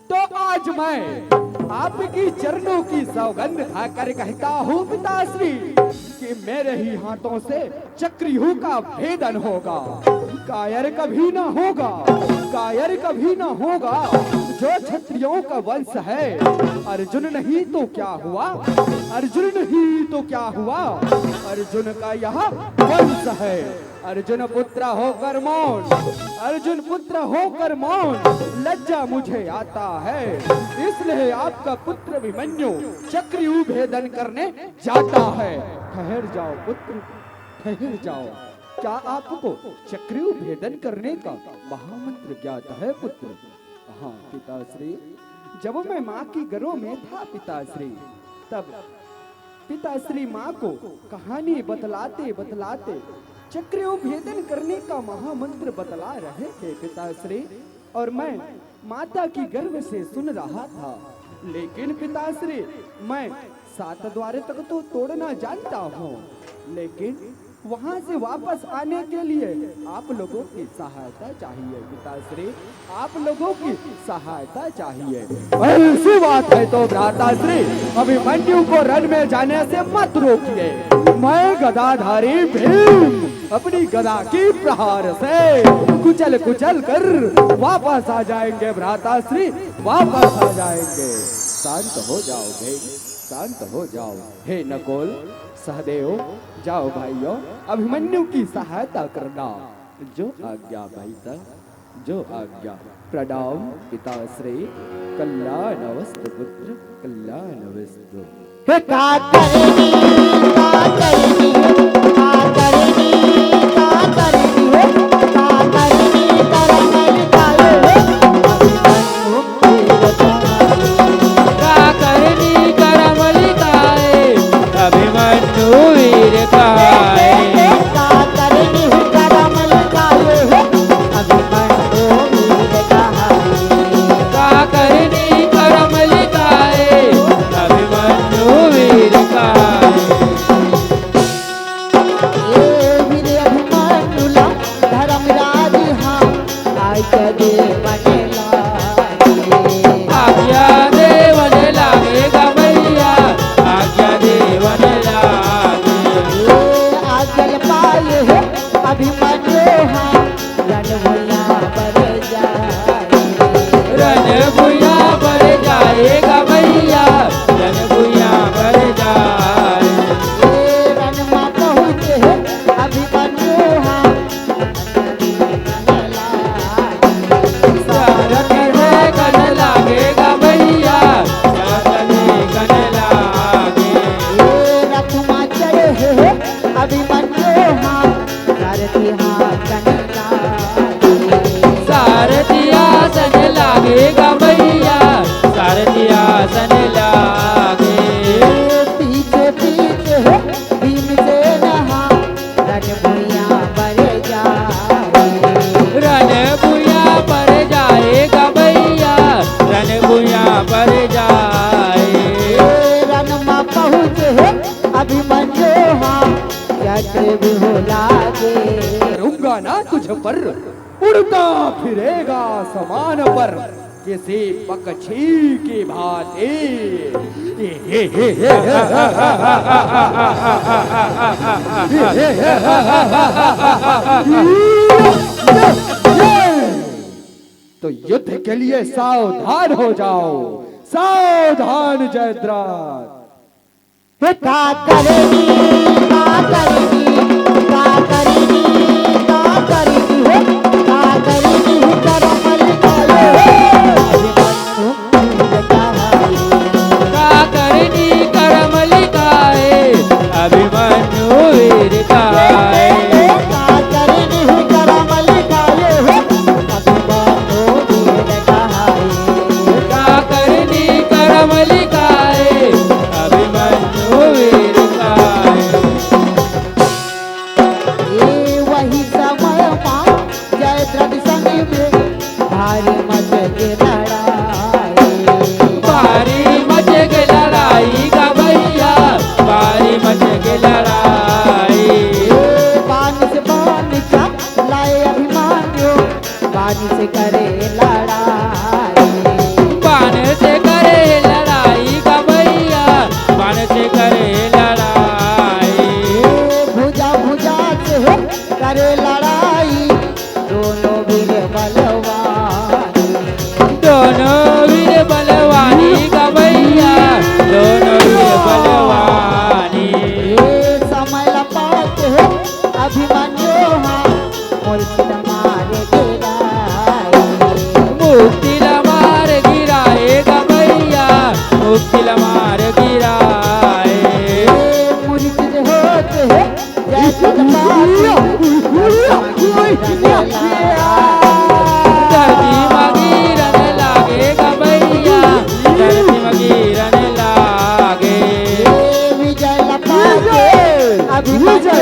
तो आज मैं आपकी चरणों की सौगंध खाकर कहता हूँ पिताश्री कि मेरे ही हाथों से चक्रव्यूह का भेदन होगा। कायर कभी ना होगा, कायर कभी ना होगा। जो क्षत्रियों का वंश है, अर्जुन नहीं तो क्या हुआ, अर्जुन नहीं तो क्या हुआ, अर्जुन का यह वंश है। अर्जुन पुत्र होकर मौन, अर्जुन पुत्र होकर मौन, लज्जा मुझे आता है। इसलिए आपका पुत्र अभिमन्यु चक्रव्यूह भेदन करने जाता है। ठहर जाओ पुत्र, ठहर जाओ। क्या आपको चक्रव्यूह भेदन करने का महामंत्र ज्ञात है पुत्र? हाँ पिताश्री, जब मैं माँ की गर्भ में था पिताश्री, तब पिताश्री माँ को कहानी बतलाते बतलाते चक्रव्यूह भेदन करने का महामंत्र बतला रहे थे पिताश्री, और मैं माता की गर्भ से सुन रहा था। लेकिन पिताश्री, मैं 7 द्वार तक तो तोड़ना जानता हूँ, लेकिन वहाँ से वापस आने के लिए आप लोगों की सहायता चाहिए पिताश्री, आप लोगों की सहायता चाहिए। ऐसी बात है तो भ्राताश्री, अभिमन्यु को रण में जाने से मत रोकिए। मैं गदाधारी भीम अपनी गदा की प्रहार से कुचल कुचल कर वापस आ जाएंगे भ्राताश्री, वापस आ जाएंगे। शांत हो जाओगे, शांत हो जाओ। हे नकुल सहदेव, जाओ भाइयों, अभिमन्यु की सहायता करना। जो आज्ञा भाई साहब, जो आज्ञा। प्रणाम पिताश्री। कल्याणवस्तु पुत्र, कल्याणवस्तु। हे का करेगी, का करेगी, का करेगी, का करेगी, हो का करेगी, करमल काले हो का करनी करमल काए अभिमन्यु वीर काए। का करेगी हो करमल काले हो अभिमन्यु वीर काए। का करनी करमल काए अभिमन्यु वीर काए। ए वीर अभिमन्युला धर्मराज हाँ आज्ञा दे मने लागे। आज्ञा देवन लागे गवैया, आज्ञा देवन लागे। आजल पाए हो अभिमन्यु हाँ रण भुइया पर जाए। रण भुइया पर जाए गवैया, रण भुइया पर जाए। रण में पहुँचे हो अभिमन्यु हाँ सारथी है कन लागे गवैया, सारथी कन लागे। पर उड़ता फिरेगा समान पर किसी पक्षी की भांति। तो युद्ध के लिए सावधान हो जाओ, सावधान जयद्रथ। का करेगी का करेगी का करेगी का करेगी हो का करेगी करमल का करनी करमलिकाए अभिमन्यु वीर काए। का करेगी करमल काले हो अभिमन्यु वीर काए। का करनी करमलिकाए अभिमन्यु वीर काए। ये वही समय मां जयद्रथ संग में भारी मच के लड़ाई। भारी मच के लड़ाई का भैया भारी मच के लड़ाई। बान से बान लाए अभिमान्यो बान से करे लड़ाई। बाण से करे लड़ाई का भैया बाण से करे लड़ाई। भुजा भुजा से हो करे लड़ाई दोनों वीर बलवान। दोनों वीर बलवानी का भैया दोनों वीर बलवानी। ये समय लपात हो अभिमन्यो हाँ मूर्छित मार गिराई। मुक्ति मार गिराएगा भैया मुक्ति मार गिराए। मूर्छित होते हो जयद्रथ धरती मगीरन लागेगा भैया धरती मगीरन लागे। विजय लपाते अभिमन्यो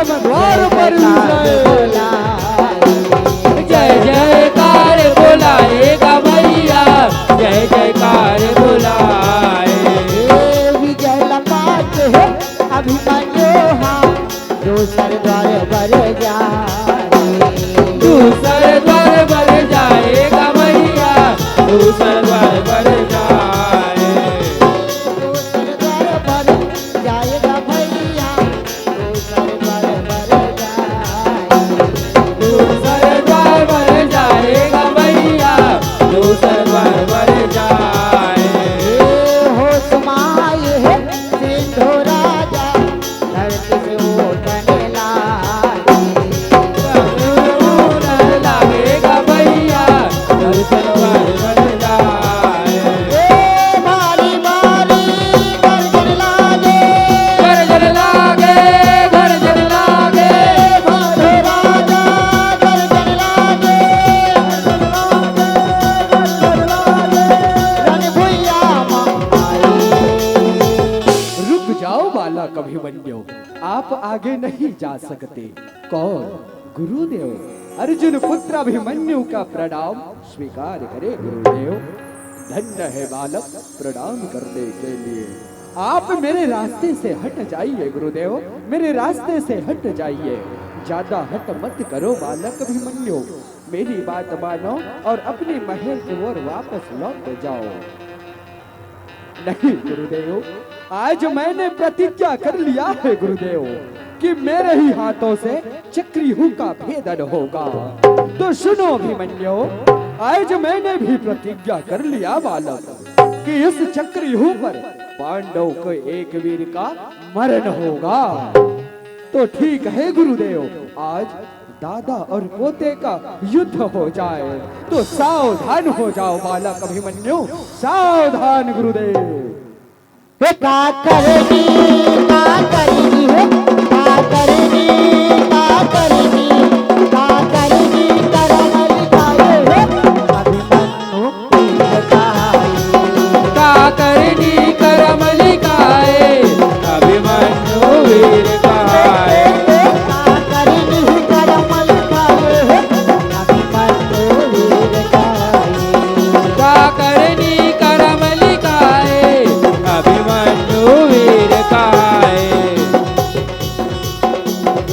द्वार पर जय जयकार बुलाएगा भैया जय जयकार बुलाए। विजय लपात हो अभिमन्यो हाँ दूसर द्वार पर जाए। दूसर द्वार पर जाएगा भैया दूसर द्वार पर जाए। दूसर द्वार पर जाएगा भैया दूसर द्वार पर जाए। दूसर द्वार पर जाएगा भैया दूसर द्वार पर जाए। होश माये है सिंधु राजा धरती से उठने लागे। लागेगा भैया दर्शन द्वार पर जाए। भारी भारी गर्जन लागे गर्जन लागे गर्जन लागे। भारे राजा गर्जन लागे रणभुइया माई। रुक जाओ बालक अभिमन्यु, आप आगे नहीं जा सकते। कौन? गुरुदेव। अर्जुन पुत्र अभिमन्यु का प्रणाम स्वीकार करे गुरुदेव। धन्य है बालक प्रणाम करने के लिए। आप मेरे रास्ते से हट जाइए गुरुदेव, मेरे रास्ते से हट जाइए। ज्यादा हट मत करो बालक अभिमन्यु, मेरी बात मानो और अपने महल की ओर वापस लौट जाओ। नहीं गुरुदेव, आज मैंने प्रतिज्ञा कर लिया है गुरुदेव कि मेरे ही हाथों से चक्रव्यूह का भेदन होगा। तो सुनो अभिमन्यु, आज मैंने भी प्रतिज्ञा कर लिया बालक कि इस चक्रव्यूह पर पांडव को एक वीर का मरण होगा। तो ठीक है गुरुदेव, आज दादा और पोते का युद्ध हो जाए। तो सावधान हो जाओ बालक अभिमन्यु, सावधान गुरुदेव। का करेगी का करेगी हो का करेगी का करेगी का करेगी करमल काये हो अभिमन्यु वीर काये। का करनी करमलिकाए अभिमन्यु वीर काए। का करेगी करमल काये हो अभिमन्यु वीर काये। का करनी करमलिकाए अभिमन्यु वीर काए।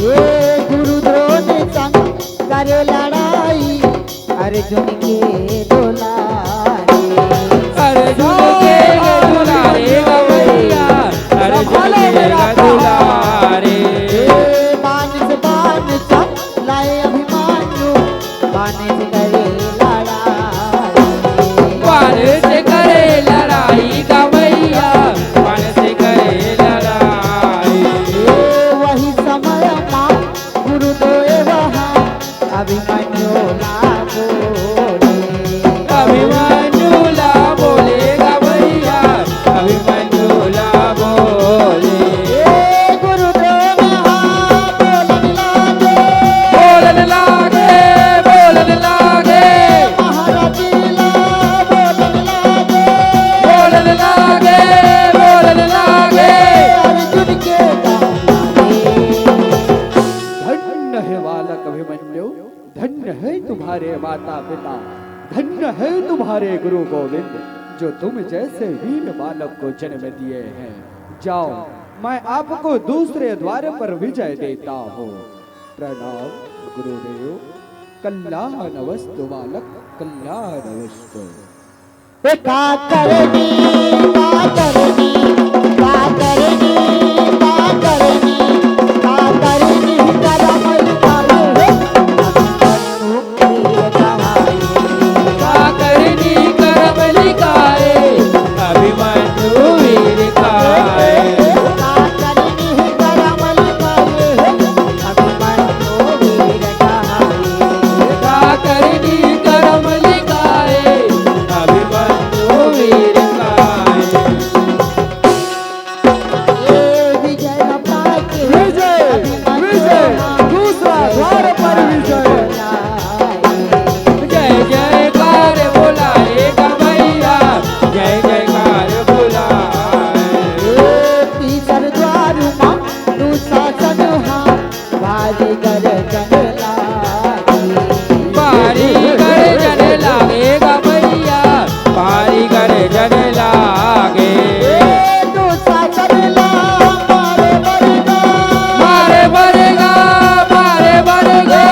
ये गुरु द्रोण माता पिता, धन्य है तुम्हारे गुरु गोविंद जो तुम जैसे वीर बालक को जन्म दिए हैं। जाओ, मैं आपको दूसरे द्वार पर विजय देता हूँ। प्रणाम गुरुदेव। कल्याणवस्तु बालक, कल्याणवस्तु। का करनी का करनी का करनी का करनी का करनी करमल काले का करनी करमल काए, अभिमन्यु वीर काए। का करनी करमल काले अभिमन्यु वीर काए। का करनी करमल काए, अभिमन्यु वीर काए। विजय पाके विजय विजय, दूसरा द्वार पर विजय। जय जयकार बुलाएगा भैया, जय जयकार बुलाए। तीसर द्वार मां दुशासन हां बाजी कर जंगला पारी कर जन लागेगा भैया, पारी कर जन लागे। दुशासन ला मारे बरगा मारे बरेगा, मारे बरेगा,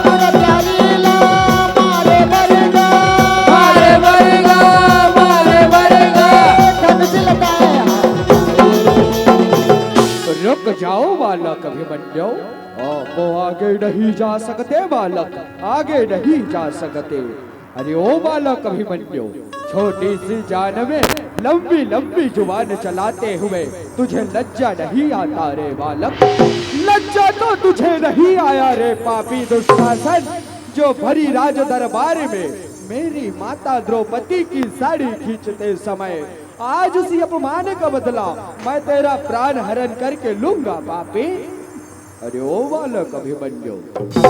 तुर प्यारी ला मारे बरगा मारे बरेगा, मारे बरेगा। धनुष लगाए रुक जाओ बालक अभिमन्यु, वो आगे नहीं जा सकते बालक, आगे नहीं जा सकते। अरे ओ बालक अभिमन्यु, छोटी सी जान में लंबी लंबी जुबान चलाते हुए तुझे लज्जा नहीं आता रे बालक? लज्जा तो तुझे नहीं आया रे पापी दुशासन, जो भरी राज दरबार में मेरी माता द्रौपदी की साड़ी खींचते समय आज उसी अपमान का बदला मैं तेरा प्राण हरण करके लूंगा पापी। अरे ओ बालक अभिमन्यु,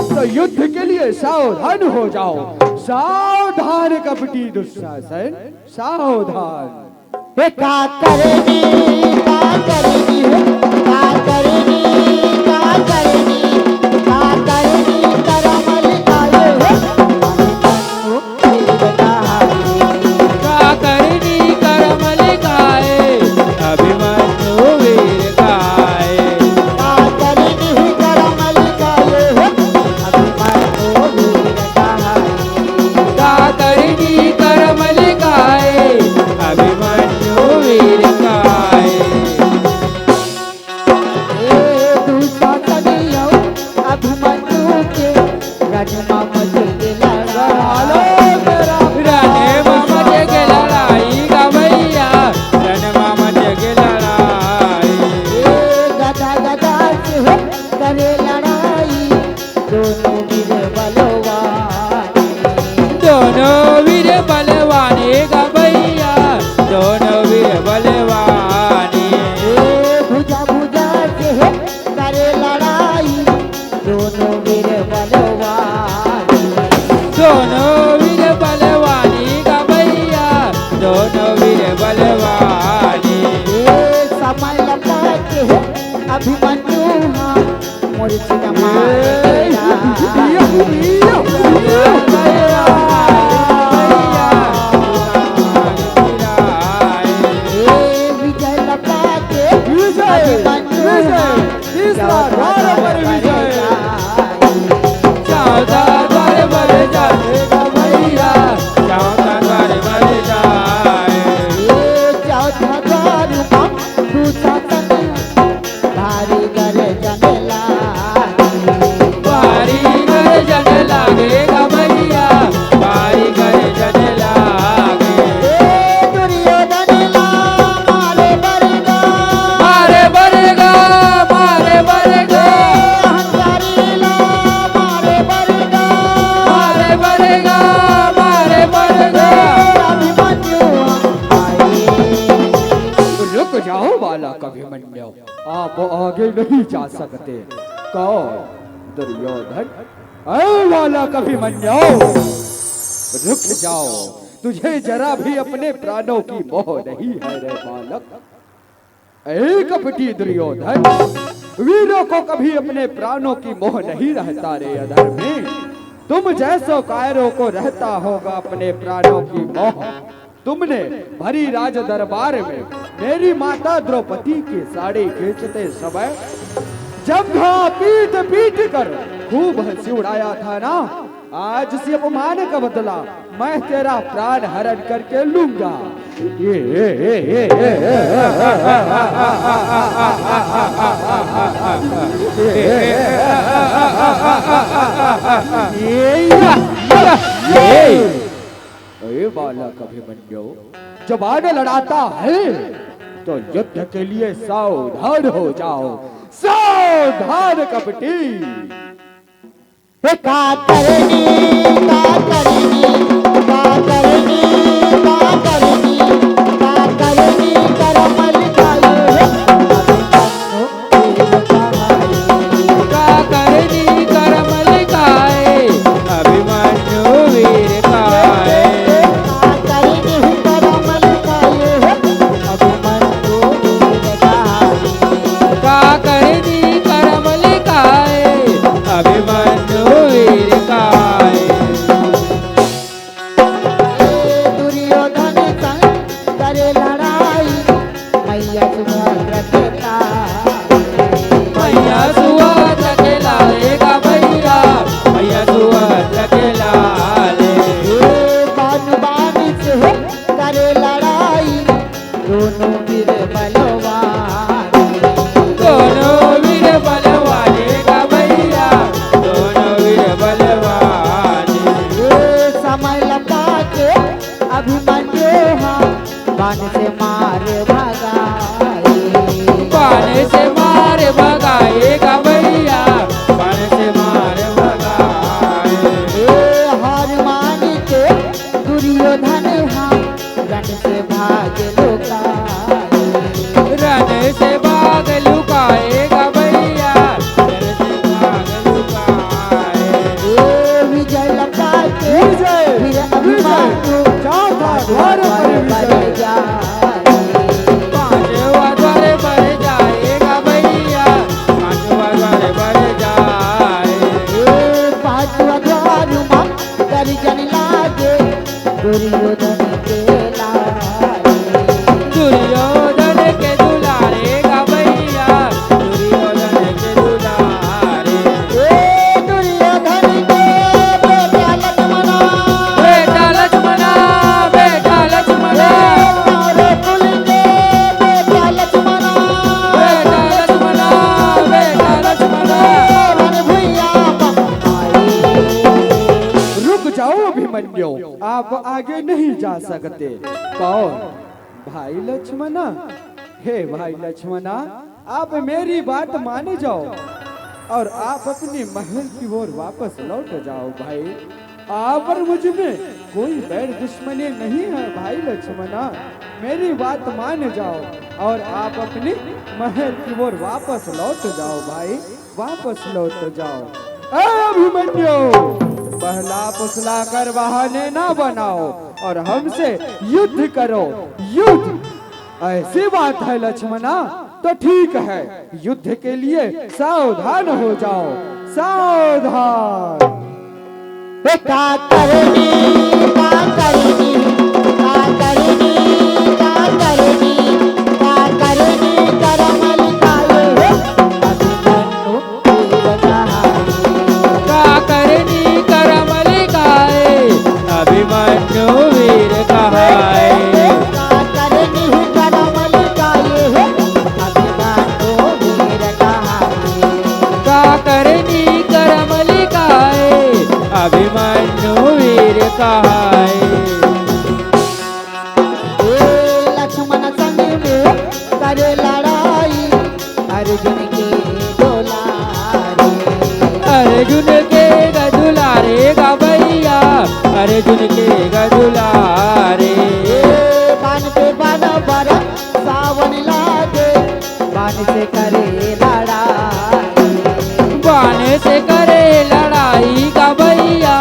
तो युद्ध के लिए सावधान हो जाओ। सावधान कपटी दुशासन, सावधान। का करनी का करनी का करनी का करनी का करनी करमल काले का करनी करमल काए, अभिमन्यु वीर काए। का करनी करमल काले अभिमन्यु वीर काए। का करनी करमल काए, अभिमन्यु वीर काए। दुशासन यो अभिमन्यु के रणमा मचल लड़ा रने मामा जगे लड़ाई गा भैया, रने मामा जगे लड़ाई। गदा गदा से हो करे लड़ाई दोनों वीर बलवान। दोनों वीर बलवाने गा भैया, दोनों वीर बलवाने। भुजा भुजा से हो करे लड़ाई दोनों वीर बलवान। दोनों वीर बलवानी गा भैया, दोनों वीर बलवानी। समय लगा के हो अभिमन्यु हाँ मूर्छित मारेगा। विजय लगा के अभिमन्यु हाँ तीसरा द्वार पर विजय। चौथा द्वार पर जाएगा भैया, चौथा द्वार पर जाए। चौथा द्वार मां दुशासन भारी कर जंगला बारी कर जन लागेगा भैया, बारी कर जन लागे। दुर्योधन ला मारे बरगा मारे बरेगा, मारे बरेगा, अहंकारी ला मारे बरगा मारे बरेगा, मारे बरेगा। अभिमन्यु आए। रुक जाओ बालक अभिमन्यु, आप आगे नहीं जा सकते। कौन? दुर्योधन। ऐ बालक अभिमन्यु, रुक जाओ, तुझे जरा भी अपने प्राणों की मोह नहीं है रे बालक। ऐ कपटी दुर्योधन, वीरों को कभी अपने प्राणों की मोह नहीं रहता रे अधर्मी। तुम जैसो कायरों को रहता होगा अपने प्राणों की मोह। तुमने भरी राज दरबार में मेरी माता द्रौपदी की साड़ी खींचते समय जंघा पीट पीट कर खूब हंसी उड़ाया था ना, आज से अपमान का बदला मैं तेरा प्राण हरण करके लूंगा। ये बालक अभिमन्यु जब आगे लड़ाता है तो युद्ध के लिए सावधान हो जाओ, सावधान कपटी। का करनी का करनी का करनी का करनी का करनी करमल खाए का करनी करमल खाए अभिमन्यु वीर खाए। का करनी करमल खाए अभिमन्यु वीर खाए। का करनी करमल खाए अभिमन्यु वीर खाए। दुर्योधन संग करे लड़ाई मैया सुभद्रा के ताई। मैया सुभद्रा के लालेगा भैया, मैया सुभद्रा के लाले। बान बान से करे लड़ाई दोनों वीर बलवान। दोनों वीर बलवाने का भैया, दोनों वीर बलवाने। समय लपा के अभिमन्यु हाँ बाण से मार भगाए। बाण से मार भगाएगा भैया, बाण से मार भगाए। हार मान के दुर्योधन हाँ रण से भाग लुकाए। रण से भाग लुकाएगा भैया, रण से भाग लुकाए। विजय लपा के फिर अभिमन्यु चौथा द्वार पर विजय। जाए। पांचवा द्वार पर जाएगा भैया, पांचवा द्वार पर जाए। पांचवा द्वार मां गर्जन लागे दुर्योधन के लाए। दुर्योधन के दुलारेगा भैया, दुर्योधन के दुलारे। दुर्योधन के बेटा लक्ष्मणा बेटा लक्ष्मणा, बेटा लक्ष्मणा, तारे कुल के बेटा लक्ष्मणा बेटा लक्ष्मणा, बेटा लक्ष्मणा। रण भुइया बहाए। रुक जाओ अभिमन्यु, आप आगे नहीं जा सकते। कौन? भाई लक्ष्मणा। हे भाई लक्ष्मणा, आप मेरी बात मान जाओ और आप अपने महल की ओर वापस लौट जाओ। भाई आप और मुझ में कोई बैर दुश्मनी नहीं है। भाई लक्ष्मणा, मेरी बात मान जाओ और आप अपने महल की ओर वापस लौट जाओ। भाई वापस लौट जाओ। ए अभिमन्यु, पहला पुसला कर बहाने ना बनाओ और हमसे युद्ध करो। युद्ध ऐसी बात है लक्ष्मणा, तो ठीक है, युद्ध के लिए सावधान हो जाओ, सावधान। का करनी का करनी का करनी का करनी का करनी करमल खाए अभिमन्यु वीर खाए। का करनी करमल खाए अभिमन्यु वीर खाए। का करनी करमल खाए अभिमन्यु वीर खाए। का करनी करमल खाए अभिमन्यु वीर खाए। लक्ष्मण संग में करे लड़ाई अर्जुन के दुलारे। अर्जुन के गदुलारे गा भैया, अर्जुन के गदुलारे। बान पे बान बर सावन लागे बान से करे लड़ाई। बाण से करे लड़ाई का भैया,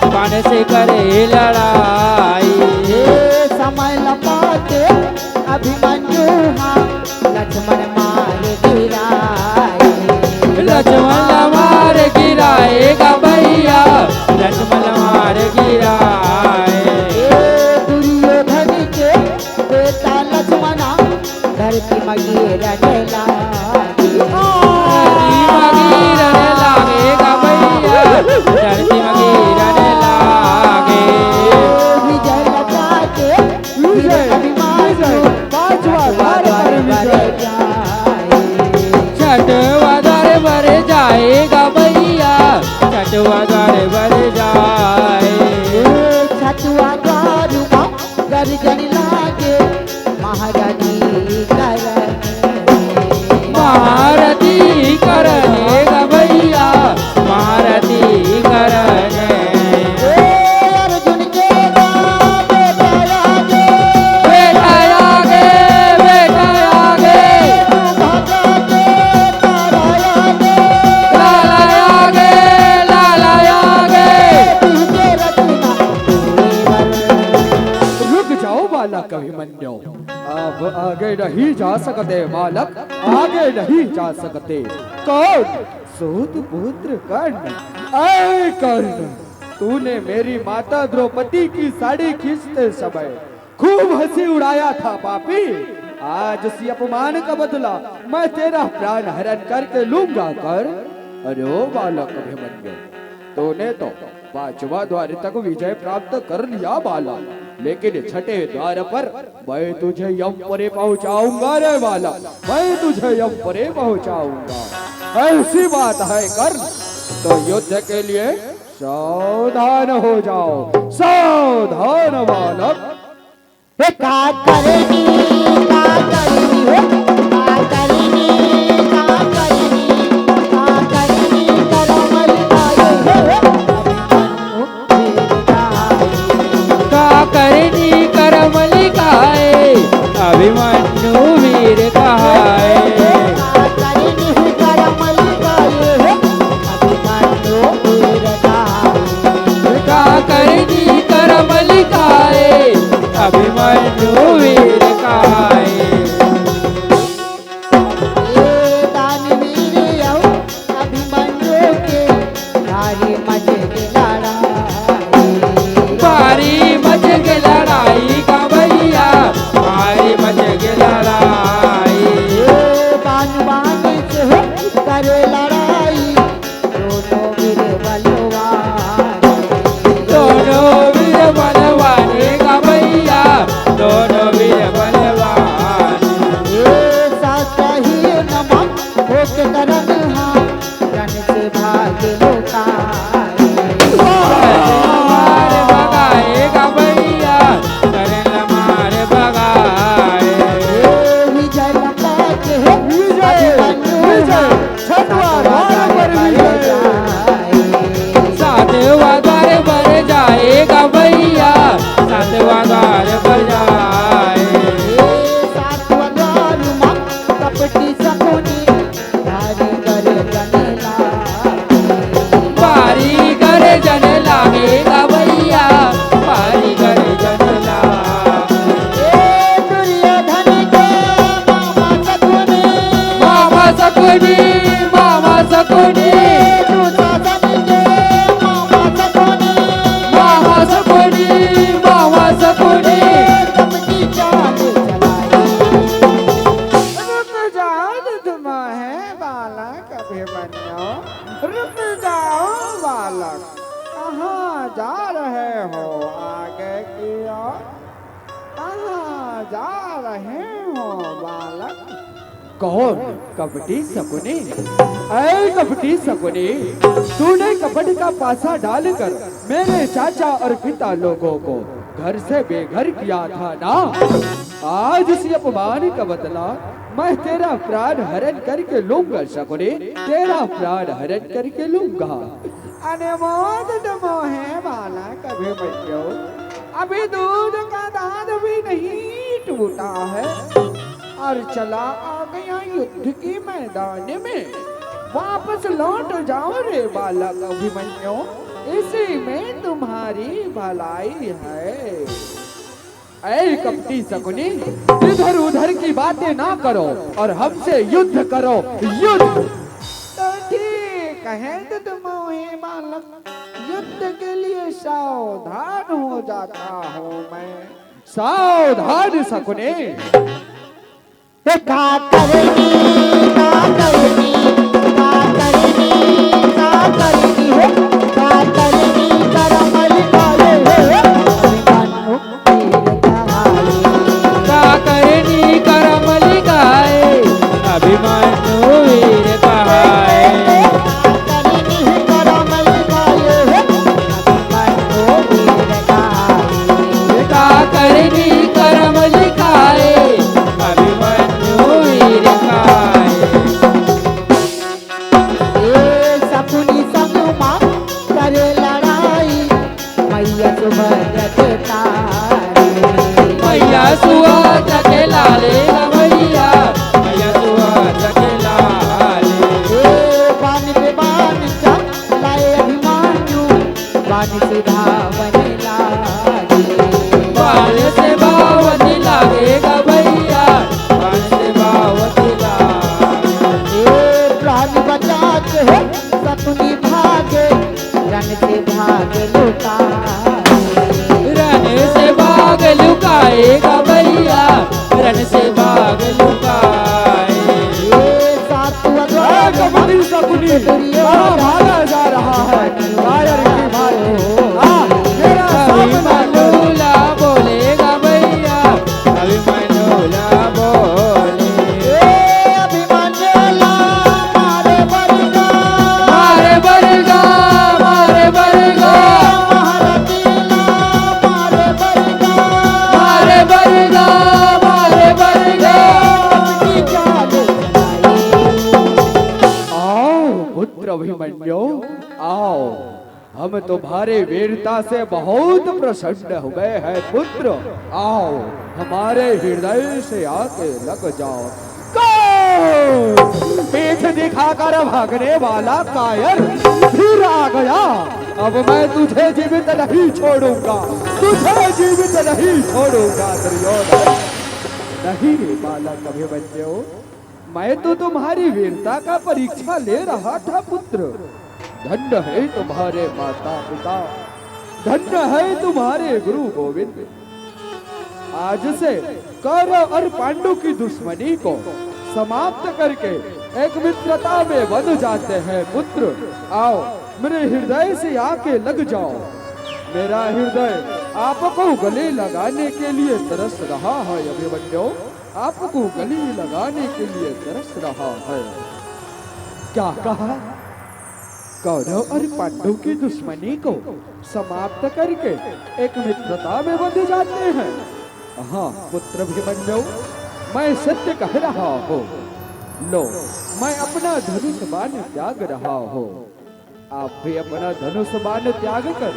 बाण से करे लड़ाई। समय लपाते अभिमन्यु हाँ लक्ष्मण मार गिराए। लक्ष्मण मार गिराएगा भैया, लक्ष्मण विजय विजय पांचवा द्वार पर विजय। छठवा द्वार पर जाएगा भैया, छठवा द्वार पर जाए। छठवा द्वार गर्जन लागे महारानी करने, महारती करने भैया, महारती करने। अर्जुन के बेटा आगे, बेटा आगे, बेटा आगे, भागा के तारा आगे, लाला आगे, लाला आगे। तुझे रचना रुक जाओ बालक अभिमन्यु, अब आगे नहीं जा सकते बालक, आगे नहीं जा सकते। कौन? सूत पुत्र कर्ण। ऐ कर्ण, तूने मेरी माता द्रौपदी की साड़ी खींचते समय खूब हंसी उड़ाया था पापी। आज उसी अपमान का बदला मैं तेरा प्राण हरण करके लूंगा कर। अरे ओ बालक अभिमन्यु, तूने तो पांचवा द्वार तक विजय प्राप्त कर लिया बालक, लेकिन छठे द्वार पर मैं तुझे यमपुरी पहुंचाऊंगा रे बालक, मैं तुझे यमपुरी पहुंचाऊंगा। ऐसी बात है कर्ण, तो युद्ध के लिए सावधान हो जाओ, सावधान बालक। का करनी का करनी हो, का करनी का करनी, का करनी करमल आए हो, का करनी करम लिखाए, अभिमन्यु वीर कहाए। का करनी करमल आए हो, अभिमन्यु वीर कहाए। का करनी करम लिखाए, अभिमन्यु वीर कहाए। दानवीर यौ अभिमन्यु के भारी मजे की लड़ाई, भारी मच के लड़ाई का भैया, भारी मच के लड़ाई। बान से हो करे लड़ाई, दोनों वीर बलवान, दोनों वीर बलवान का भैया, दोनों वीर बलवान। साथ ही नमक हो के करन हाँ, रन से भाग लोकाई। मार भगाएगा भैया, करन मार भगाए। विजय लंका के हो विजय विजय छठवा द्वार पर विजय। सातवां द्वार पर जाएगा भैया, सातवां द्वार पर जाए। सातवां द्वार मां कपटी सकुनी, भारी कर जनेला, भारी कर जन लागेगा भैया, भारी कर जन लागे। दुर्योधन के मामा सकुनी, मामा सकुनी, मामा सकुनी, दुशासन के मामा सकुनी, मामा सकुनी, मामा सकुनी। कपटी चाल चलाई। रुक जाओ तुम है बालक अभिमन्यु, रुक जाओ बालक, कहाँ जा रहे हो आगे की ओर, कहाँ जा रहे हो बालक। कौन? कपटी सकुनी। ऐ कपटी सकुनी, तूने कपट का पासा डालकर मेरे चाचा और पिता लोगों को घर से बेघर किया था ना। आज इसी अपमान का बदला मैं तेरा प्राण हरण करके लूंगा शकुनी, तेरा प्राण हरण करके लूंगा। अनमोद तुम है बालक अभिमन्यु, अभी दूध का दांत भी नहीं टूटा है और चला आ गया युद्ध के मैदान में। वापस लौट जाओ रे बालक अभिमन्यु, इसी में तुम्हारी भलाई है। ऐ कपटी सकुनी, इधर उधर की बातें ना करो और हमसे युद्ध करो, युद्ध। तो ठीक है तो तुम हे बालक, युद्ध के लिए सावधान हो जाता हूँ मैं। सावधान सकुनी। का करनी का करनी, का करनी का करनी हो, का करनी करमल काले हो, अभिमन्यु वीर कहाए। अभिमन्यु, आओ, हम तुम्हारे वीरता से बहुत प्रसन्न हुए हैं पुत्र। आओ, हमारे हृदय से आके लग जाओ। पीठ दिखाकर भागने वाला कायर फिर आ गया। अब मैं तुझे जीवित नहीं छोड़ूंगा, तुझे जीवित नहीं छोड़ूंगा दुर्योधन। नहीं बालक अभिमन्यु, मैं तो तुम्हारी वीरता का परीक्षा ले रहा था पुत्र। धन्य है तुम्हारे माता पिता, धन्य है तुम्हारे गुरु गोविंद। आज से कौरव और पांडु की दुश्मनी को समाप्त करके एक मित्रता में बंध जाते हैं पुत्र। आओ, मेरे हृदय से आके लग जाओ। मेरा हृदय आपको गले लगाने के लिए तरस रहा है अभिमन्यु, आपको गले लगाने के लिए तरस रहा है। क्या कहा? कौरव और पांडु की दुश्मनी को समाप्त करके एक मित्रता में बंध जाते हैं। हाँ पुत्र अभिमन्यु, मैं सत्य कह रहा हूँ। लो, मैं अपना धनुष बाण त्याग रहा हूँ। आप भी अपना धनुष बाण त्याग कर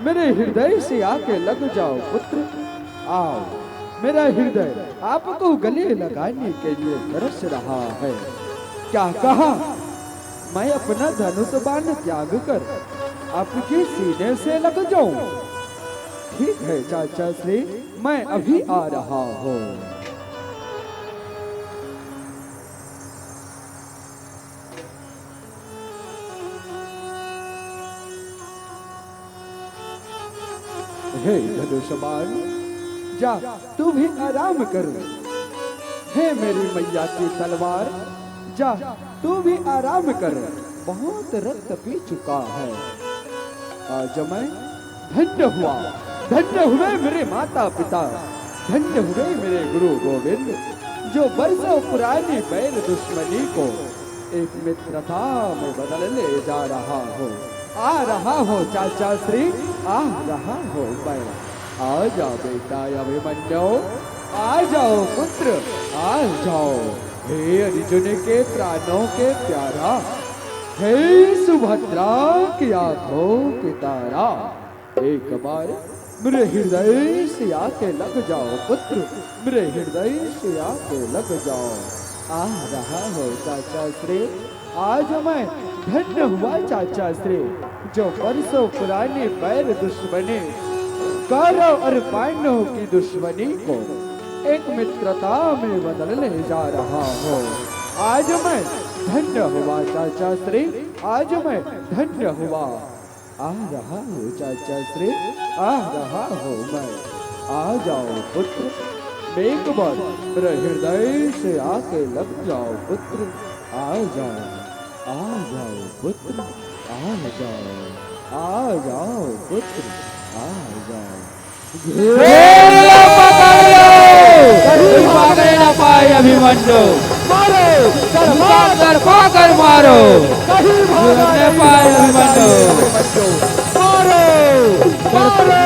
मेरे हृदय से आके लग जाओ पुत्र। आओ, मेरा हृदय आपको गले लगाने के लिए तरस रहा है। क्या कहा? मैं अपना धनुष बाण त्याग कर आपके सीने से लग जाऊं? ठीक है चाचा श्री, मैं अभी आ रहा हूँ। हे धनुषबाण, जा तू भी आराम कर। हे मेरी मैया की तलवार, जा तू भी आराम कर, बहुत रक्त पी चुका है। आज मैं धन्य हुआ, धन्य हुए मेरे माता पिता, धन्य हुए मेरे गुरु गोविंद, जो वर्षों पुरानी बैर दुश्मनी को एक मित्रता में बदल ले जा रहा हो। आ रहा हो चाचा श्री, आ रहा हो मैं। आ जाओ बेटा अभिमन्यु, आ जाओ पुत्र, आ जाओ। हे अर्जुन के प्राणों के प्यारा, हे सुभद्रा की आंखों की तारा, एक बार मेरे हृदय से आके लग जाओ पुत्र, मेरे हृदय से आके लग जाओ। आ रहा हो चाचा श्री, आज मैं धन्य हुआ चाचा श्री, जो वर्षों पुरानी बैर दुश्मनी कौरव और पांडवों की दुश्मनी को एक मित्रता में बदलने जा रहा हो। आज मैं धन्य हुआ चाचा श्री, आज मैं धन्य हुआ। आ रहा हूँ चाचा श्री, आ रहा हूँ मैं। आ जाओ पुत्र, एक बार मेरे हृदय से आके लग जाओ पुत्र। आ जाओ, आ जाओ पुत्र, आ जाओ, आ जाओ पुत्र, आ जाओ। भागने न पाए अभिमन्यु, मारो, कर पाकर मारो, कहीं भागने पाए अभिमन्यु, मारो, मारो,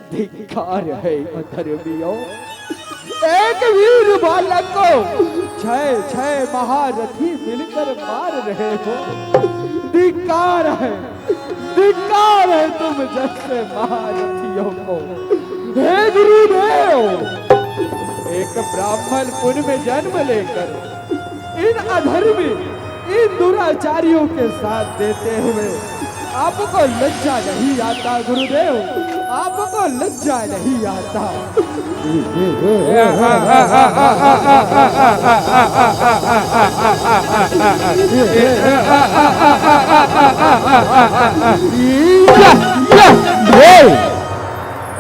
धिक्कार है अधर्मियों, एक वीर बालक को छह महारथी मिलकर मार रहे हो। धिक्कार है तुम जैसे महारथियों को। हे गुरुदेव, एक ब्राह्मण कुल में जन्म लेकर इन अधर्मी, इन दुराचारियों के साथ देते हुए आपको लज्जा नहीं आता गुरुदेव, आपको लज्जा नहीं आता।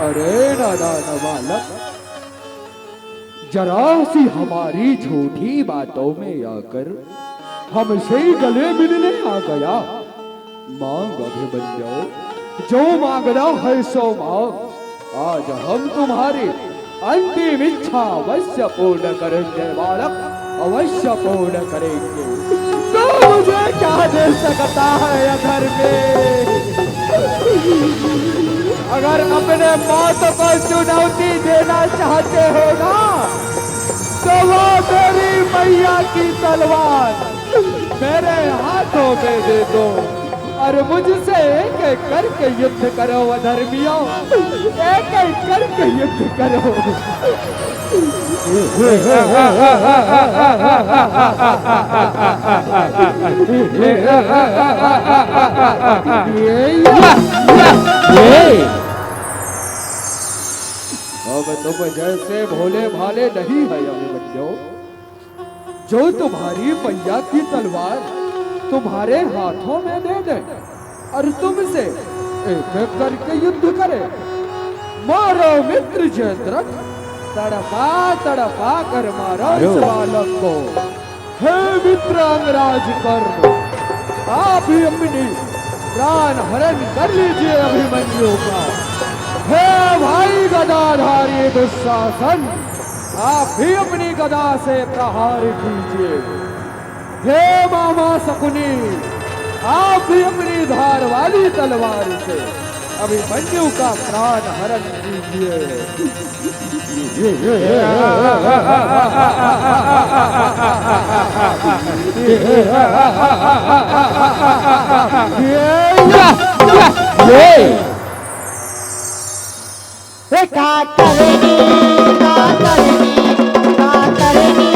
अरे नाना बालक, जरा सी हमारी झूठी बातों में आकर हमसे गले मिलने आ गया। मांग अभिमन्यु, जो मांगना है सो मांग। आज हम तुम्हारी अंतिम इच्छा अवश्य पूर्ण करेंगे बालक, अवश्य पूर्ण करेंगे। मुझे क्या दे सकता है अधर में? अगर अपने मौत को चुनौती देना चाहते हो ना, तो वो मेरी मैया की तलवार मेरे हाथों में दे दो और मुझसे एक एक करके युद्ध करो अधर्मियों, एक एक करके युद्ध करो। अब तुम जैसे भोले भाले नहीं है अभिमन्यु। जो तुम्हारी मैया की तलवार तुम्हारे हाथों में दे दे और तुमसे एक एक करके युद्ध करे। मारो मित्र जयद्रथ, तड़पा तड़पा कर मारो इस बालक को। हे मित्र अंगराज कर्ण, आप ही अपनी प्राण हरण कर लीजिए अभिमन्यु का। हे भाई गदाधारी दुशासन, आप भी अपनी गदा से प्रहार कीजिए। हे मामा शकुनी, आप भी अपनी धार वाली तलवार से अभिमन्यु का प्राण हरण कीजिए। का करनी का करनी का करनी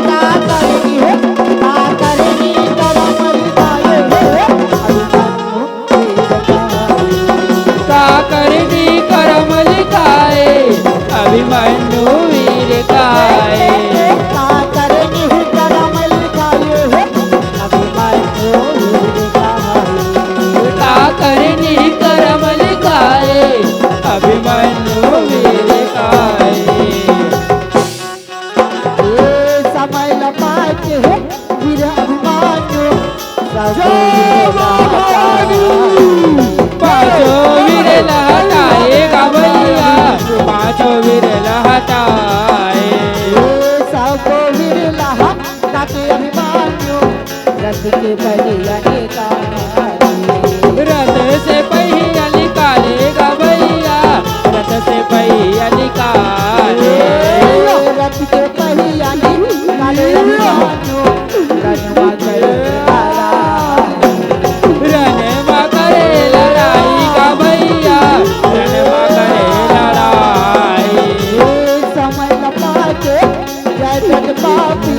का करनी है का करनी करमल गाए का करनी करमल गाए अभिमन्यु वीर गाए। का करनी करमल गाए अभिमन्यु वीर गाए। का करनी करमल गाए अभिमन्यु वीर गाए। समय लपाटे है वीर अभिमन्यु पांचों वीर लहटाएगा भैया, पांचों वीर लहटाए। सबको वीर लहटाते अभिमन्यु रथ के पहिया निकाले। रथ से पहिया निकालेगा भैया, रथ से पहिया निकाले। रथ के पहिया निकाले अभिमन्यु रणवा करे रणवा करे लड़ाई का भैया, रणवा करे लड़ाई। समय लपाटे जय जग पापी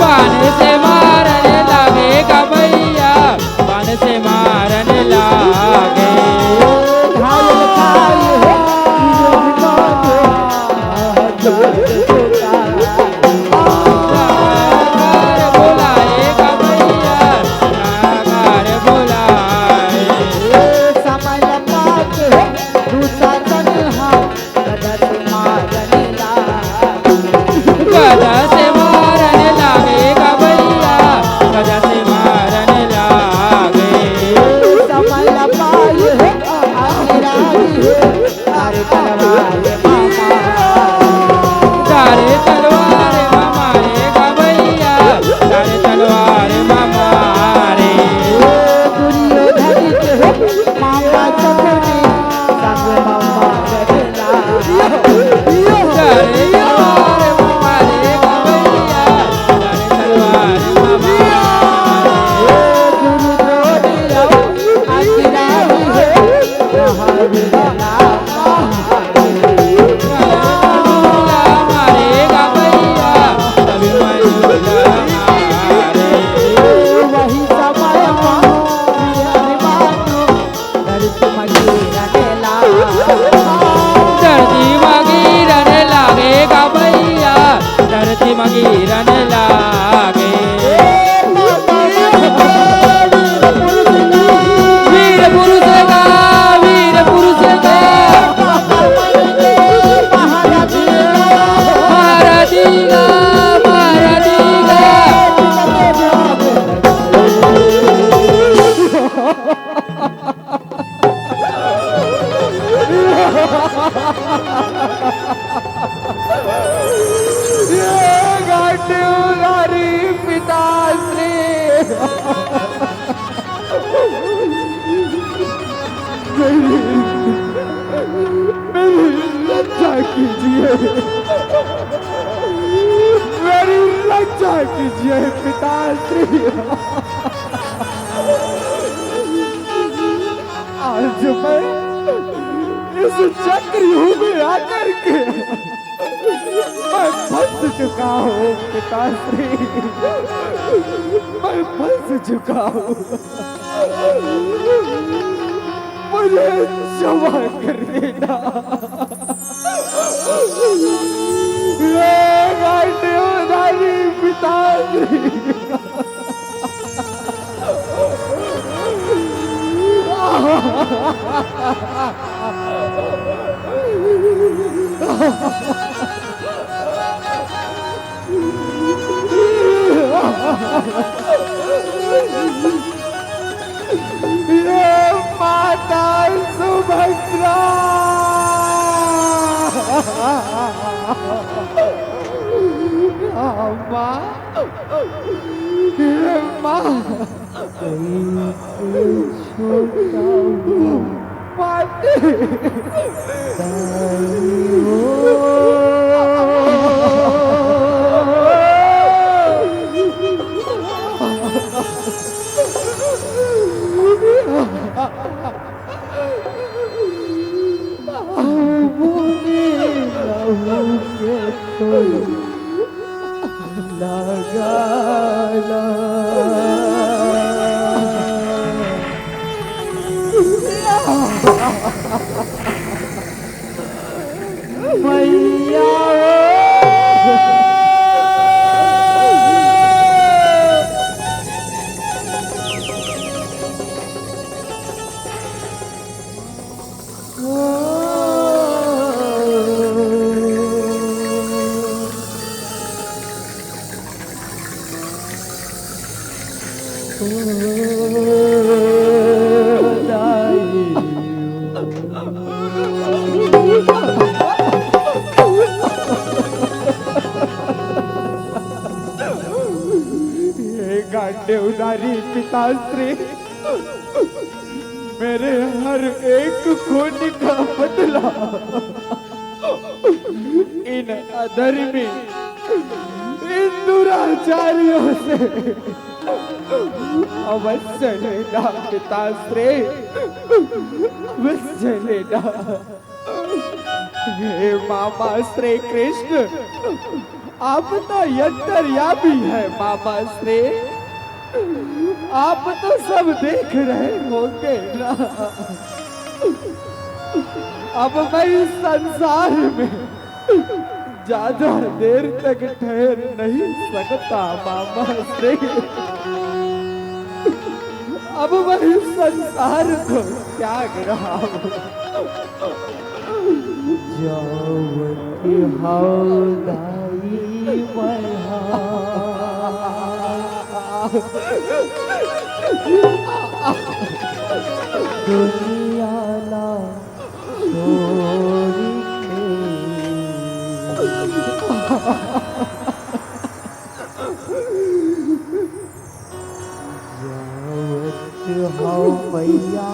बाण से मारने लगेगा भैया, बाण से मारने लागे। घायल खाए हो नागार बुलाएगा भैया, नागार बुलाए। समय लपाटे दूसरा तन्हा कदर मारने गदा से मारने लगेगा भैया, गदा से मारने लागे। समय लपाए आशीराजी तारे तलवार तारे तलवार मारेगा भैया, तारे तलवार मारे। दुर्योधन के मामा चक्री संग मामा रखना तारे तलवार मारेगा भैया, तारे तलवार मारे। गुरु द्रोणिया आशीराजी मारेगा भैया अभिमन्यु मारे। वही समय अभिमन्यु धरती मगीरा केला धरती मगीरने लागेगा भैया, धरती मगीरने लागे। वीर पुरुष का वीर पुरुष का महाराजीगा महाराजीगा। ये घाट कीजिए, मेरी रक्षा कीजिए पिताश्री। आज मैं इस चक्रव्यूह में आकर के मैं फंस चुका हूँ पिताश्री, मैं फंस चुका हूँ, मुझे क्षमा कर देना। देवदानी पिताश्री, ये माता सुभद्रा, माँ, ये माँ छोटा माते देवदारी पिताश्री, मेरे हर एक खून का बदला इन अधर्मी, इन दुराचारियों से अवश्य लेना पिताश्री, अवश्य लेना। हे मामा श्री कृष्ण, आप तो यंत्रयामी है मामा श्री, आप तो सब देख रहे होंगे ना। अब मैं इस संसार में ज्यादा देर तक ठहर नहीं सकता मामा श्री, अब मैं इस संसार को त्याग रहा हूँ। जावती हौदाई मल्हा, दुनिया ना छोड़ जावत हौ मैया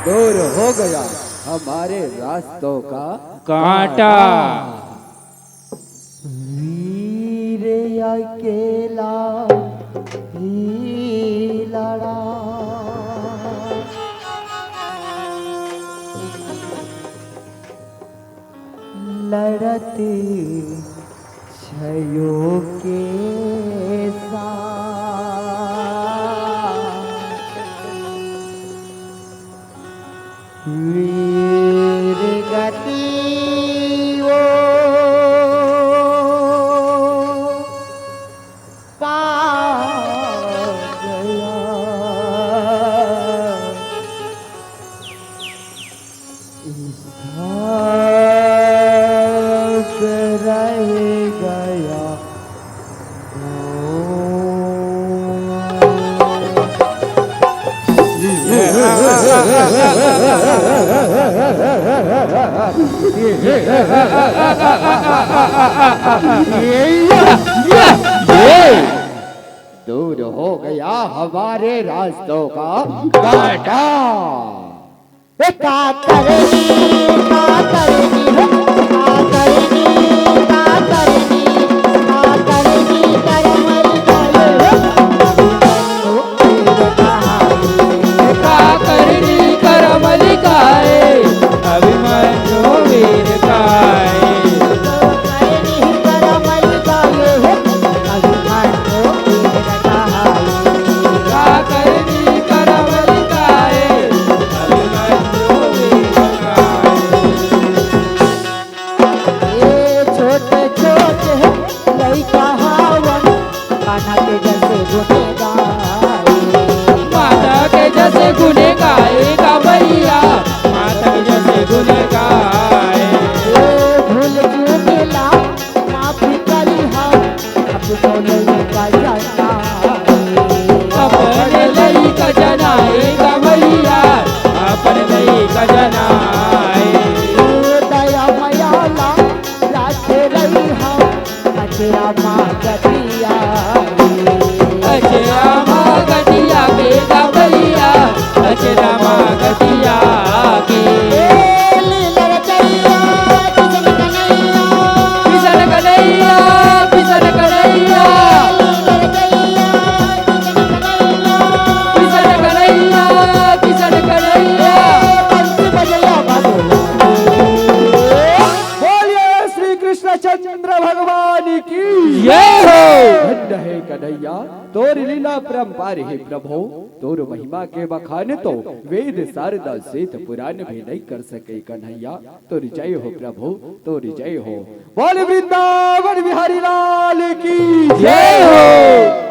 दूर हो गया हमारे रास्तों का कांटा। वीर अकेला ही लड़ा, लड़ते छयों के साथ। दूर हो गया हमारे रास्तों का कांटा। का करनी का करनी हो, का करनी का करनी का करनी करमल गए का करनी करमल गाए अभिमन्यु वीर गाए करनी करमल गए अभिमन्यु वीर गाए का करनी करमल गाए अभिमन्यु वीर गाए ये छोटे छोटे लड़का हावन कान्हा के जैसे गुने गाए माता के जैसे गुने गाएगा भैया माता के जैसे गुने गाए भूल चूक ला माफी करी हम अब तो नहीं का जाना अपने लई का जनाएगा भैया अपने लई का जनाए दया मयाला राखे रही हम अचरा माँ गतिया अचरा माँ गतिया बेटा भैया अचरा माँ गतिया के लीलर चैया किशन कन्हैया किशन कन्हैया किशन कन्हैया लीलर चैया किशन कन्हैया किशन कन्हैया किशन कन्हैया बंसी बजला बाबू बोलिए श्री कृष्ण चंद्र भगवान की जय हो धन्य है कन्हैया तोर लीला परम्पार है प्रभु तोर महिमा के बखान तो वेद शारदा श्वेत पुराण भी नहीं कर सके कन्हैया तोर जय हो प्रभु तोर जय हो। बोल वृंदावन बिहारी लाल की जय हो।